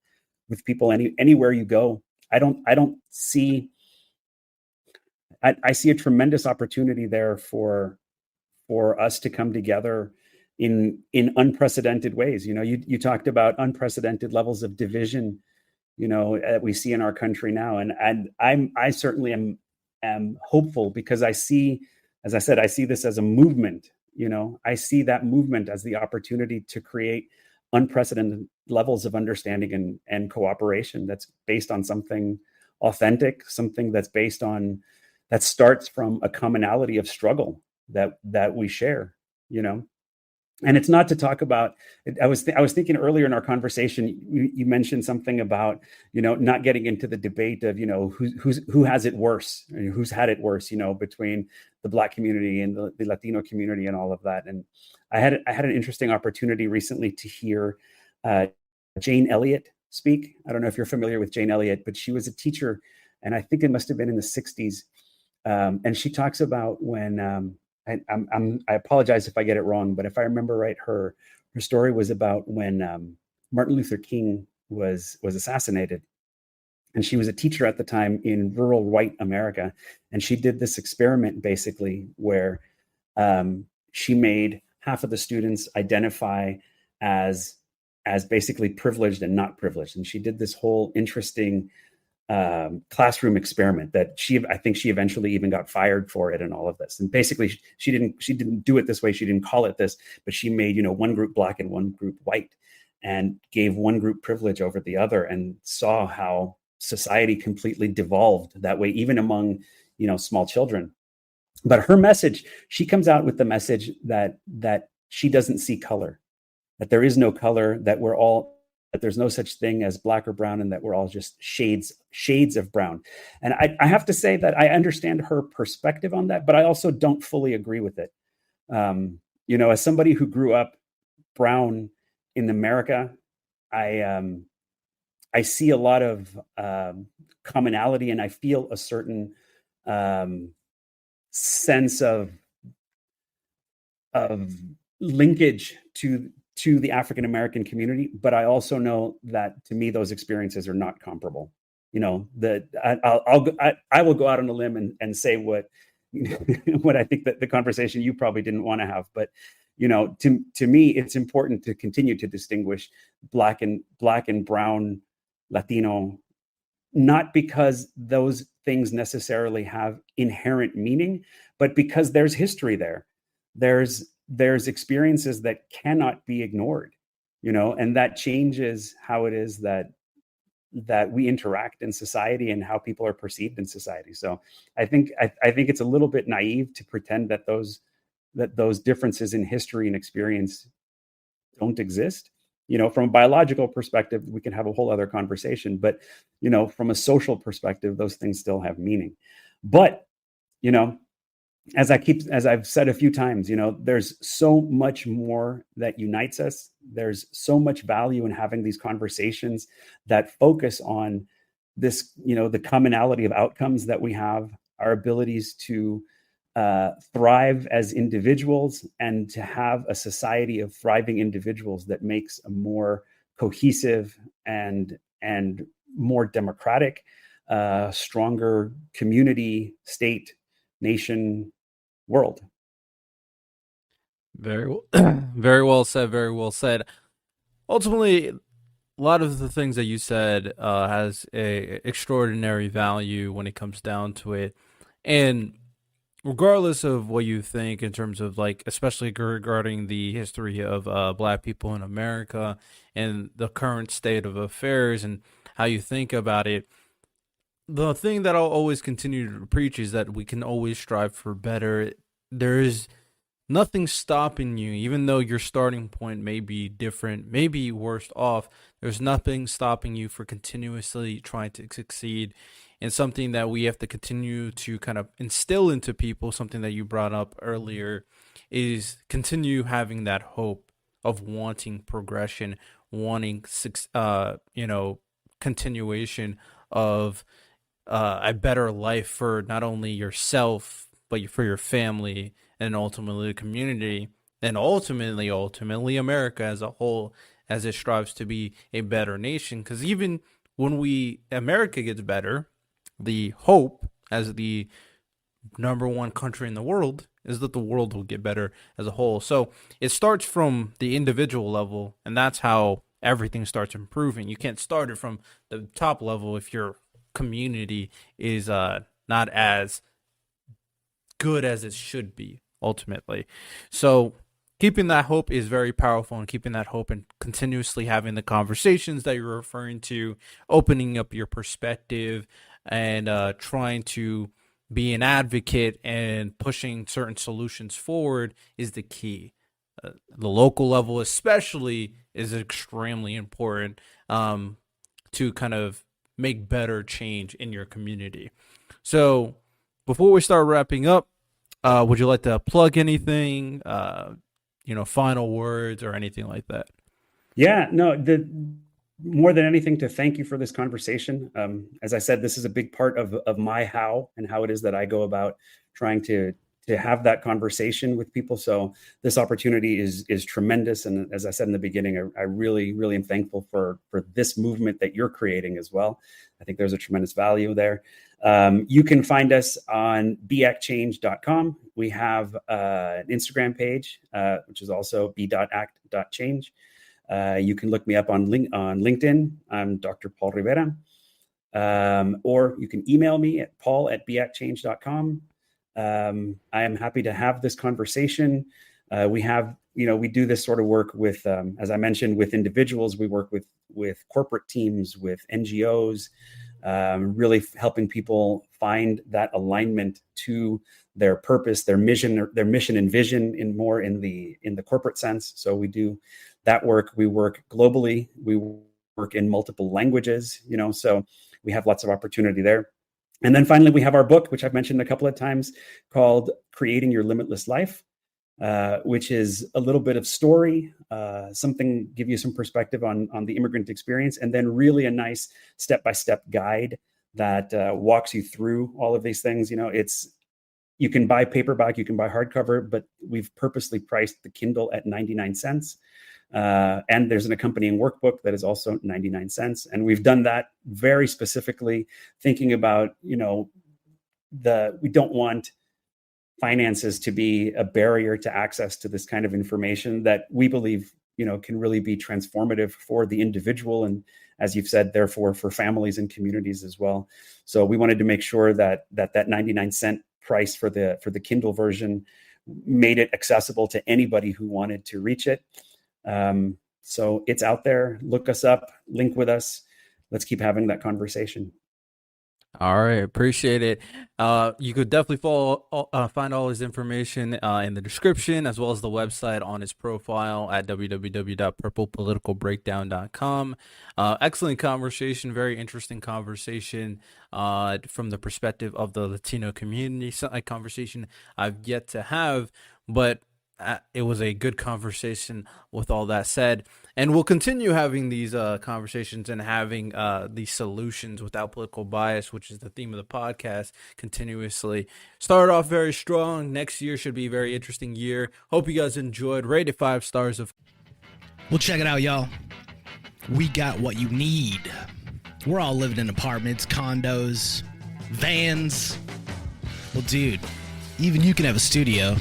people anywhere you go. I see a tremendous opportunity there for us to come together in unprecedented ways. You know, you talked about unprecedented levels of division, you know, that we see in our country now, and I certainly am hopeful, because I see, as I said, I see this as a movement. You know, I see that movement as the opportunity to create unprecedented levels of understanding and cooperation that's based on something authentic, something that's based on, that starts from a commonality of struggle that we share, you know. And it's not to talk about, I was thinking earlier in our conversation, you mentioned something about, you know, not getting into the debate of, you know, who has it worse, who's had it worse, you know, between the Black community and the Latino community and all of that. And I had an interesting opportunity recently to hear Jane Elliott speak. I don't know if you're familiar with Jane Elliott, but she was a teacher, and I think it must have been in the 60s. And she talks about when, I apologize if I get it wrong, but if I remember right, her story was about when Martin Luther King was assassinated, and she was a teacher at the time in rural white America, and she did this experiment basically where she made half of the students identify as basically privileged and not privileged, and she did this whole interesting classroom experiment that I think she eventually even got fired for it and all of this. And basically she didn't do it this way. She didn't call it this, but she made, you know, one group Black and one group white, and gave one group privilege over the other, and saw how society completely devolved that way, even among, you know, small children. But her message, she comes out with the message that she doesn't see color, that there is no color, that there's no such thing as Black or brown, and that we're all just shades of brown. And I have to say that I understand her perspective on that, but I also don't fully agree with it. You know, as somebody who grew up brown in America, I see a lot of commonality, and I feel a certain sense of linkage to the African American community, but I also know that to me those experiences are not comparable. You know, I will go out on a limb and say what what I think that the conversation you probably didn't want to have, but you know, to me it's important to continue to distinguish black and brown, Latino, not because those things necessarily have inherent meaning, but because there's history there. There's experiences that cannot be ignored, you know, and that changes how it is that we interact in society and how people are perceived in society. So I think it's a little bit naive to pretend that those differences in history and experience don't exist. You know, from a biological perspective, we can have a whole other conversation, but you know, from a social perspective, those things still have meaning. But you know, as I've said a few times, you know, there's so much more that unites us. There's so much value in having these conversations that focus on this, you know, the commonality of outcomes that we have, our abilities to thrive as individuals, and to have a society of thriving individuals that makes a more cohesive and more democratic, stronger community, state, nation, world. Very, very well said. Very well said. Ultimately, a lot of the things that you said has a extraordinary value when it comes down to it, and regardless of what you think in terms of like, especially regarding the history of Black people in America and the current state of affairs and how you think about it, the thing that I'll always continue to preach is that we can always strive for better. There is nothing stopping you, even though your starting point may be different, maybe worse off. There's nothing stopping you for continuously trying to succeed. And something that we have to continue to kind of instill into people, something that you brought up earlier, is continue having that hope of wanting progression, wanting, you know, continuation of a better life for not only yourself, but for your family, and ultimately the community, and ultimately America as a whole, as it strives to be a better nation. Because even when America gets better, the hope as the number one country in the world is that the world will get better as a whole. So it starts from the individual level, and that's how everything starts improving. You can't start it from the top level if your community is not as good as it should be ultimately. So keeping that hope is very powerful, and keeping that hope and continuously having the conversations that you're referring to, opening up your perspective, and trying to be an advocate and pushing certain solutions forward is the key. The local level especially is extremely important to kind of make better change in your community. So before we start wrapping up, would you like to plug anything, final words or anything like that? Yeah, no, more than anything, to thank you for this conversation. As I said, this is a big part of my how and how it is that I go about trying to have that conversation with people. So this opportunity is tremendous. And as I said in the beginning, I really, really am thankful for this movement that you're creating as well. I think there's a tremendous value there. You can find us on beactchange.com. We have an Instagram page, which is also b.act.change. You can look me up on LinkedIn. I'm Dr. Paul Rivera. Or you can email me at paul@beactchange.com. I am happy to have this conversation. We do this sort of work with, as I mentioned, with individuals. We work with corporate teams, with NGOs, really helping people find that alignment to their purpose, their mission and vision in the corporate sense. So we do that work. We work globally. We work in multiple languages, so we have lots of opportunity there. And then finally, we have our book, which I've mentioned a couple of times, called Creating Your Limitless Life, which is a little bit of story, give you some perspective on the immigrant experience, and then really a nice step-by-step guide that walks you through all of these things. You can buy paperback, you can buy hardcover, but we've purposely priced the Kindle at 99 cents. And there's an accompanying workbook that is also 99 cents. And we've done that very specifically thinking about, we don't want finances to be a barrier to access to this kind of information that we believe, can really be transformative for the individual. And as you've said, therefore, for families and communities as well. So we wanted to make sure that 99-cent price for the Kindle version made it accessible to anybody who wanted to reach it. So it's out there. Look us up, link with us. Let's keep having that conversation. All right, appreciate it. You could definitely find all his information in the description, as well as the website on his profile at www.purplepoliticalbreakdown.com. Excellent conversation, very interesting conversation from the perspective of the Latino community. A conversation I've yet to have, but it was a good conversation with all that said. And we'll continue having these conversations and having these solutions without political bias, which is the theme of the podcast, continuously. Started off very strong. Next year should be a very interesting year. Hope you guys enjoyed. Rate it 5 stars. Well, check it out, y'all. We got what you need. We're all living in apartments, condos, vans. Well, dude, even you can have a studio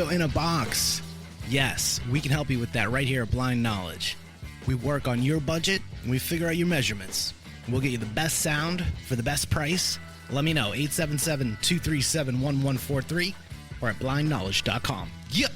in a box. Yes, we can help you with that right here at Blind Knowledge. We work on your budget, and we figure out your measurements. We'll get you the best sound for the best price. Let me know, 877-237-1143 or at blindknowledge.com. Yep.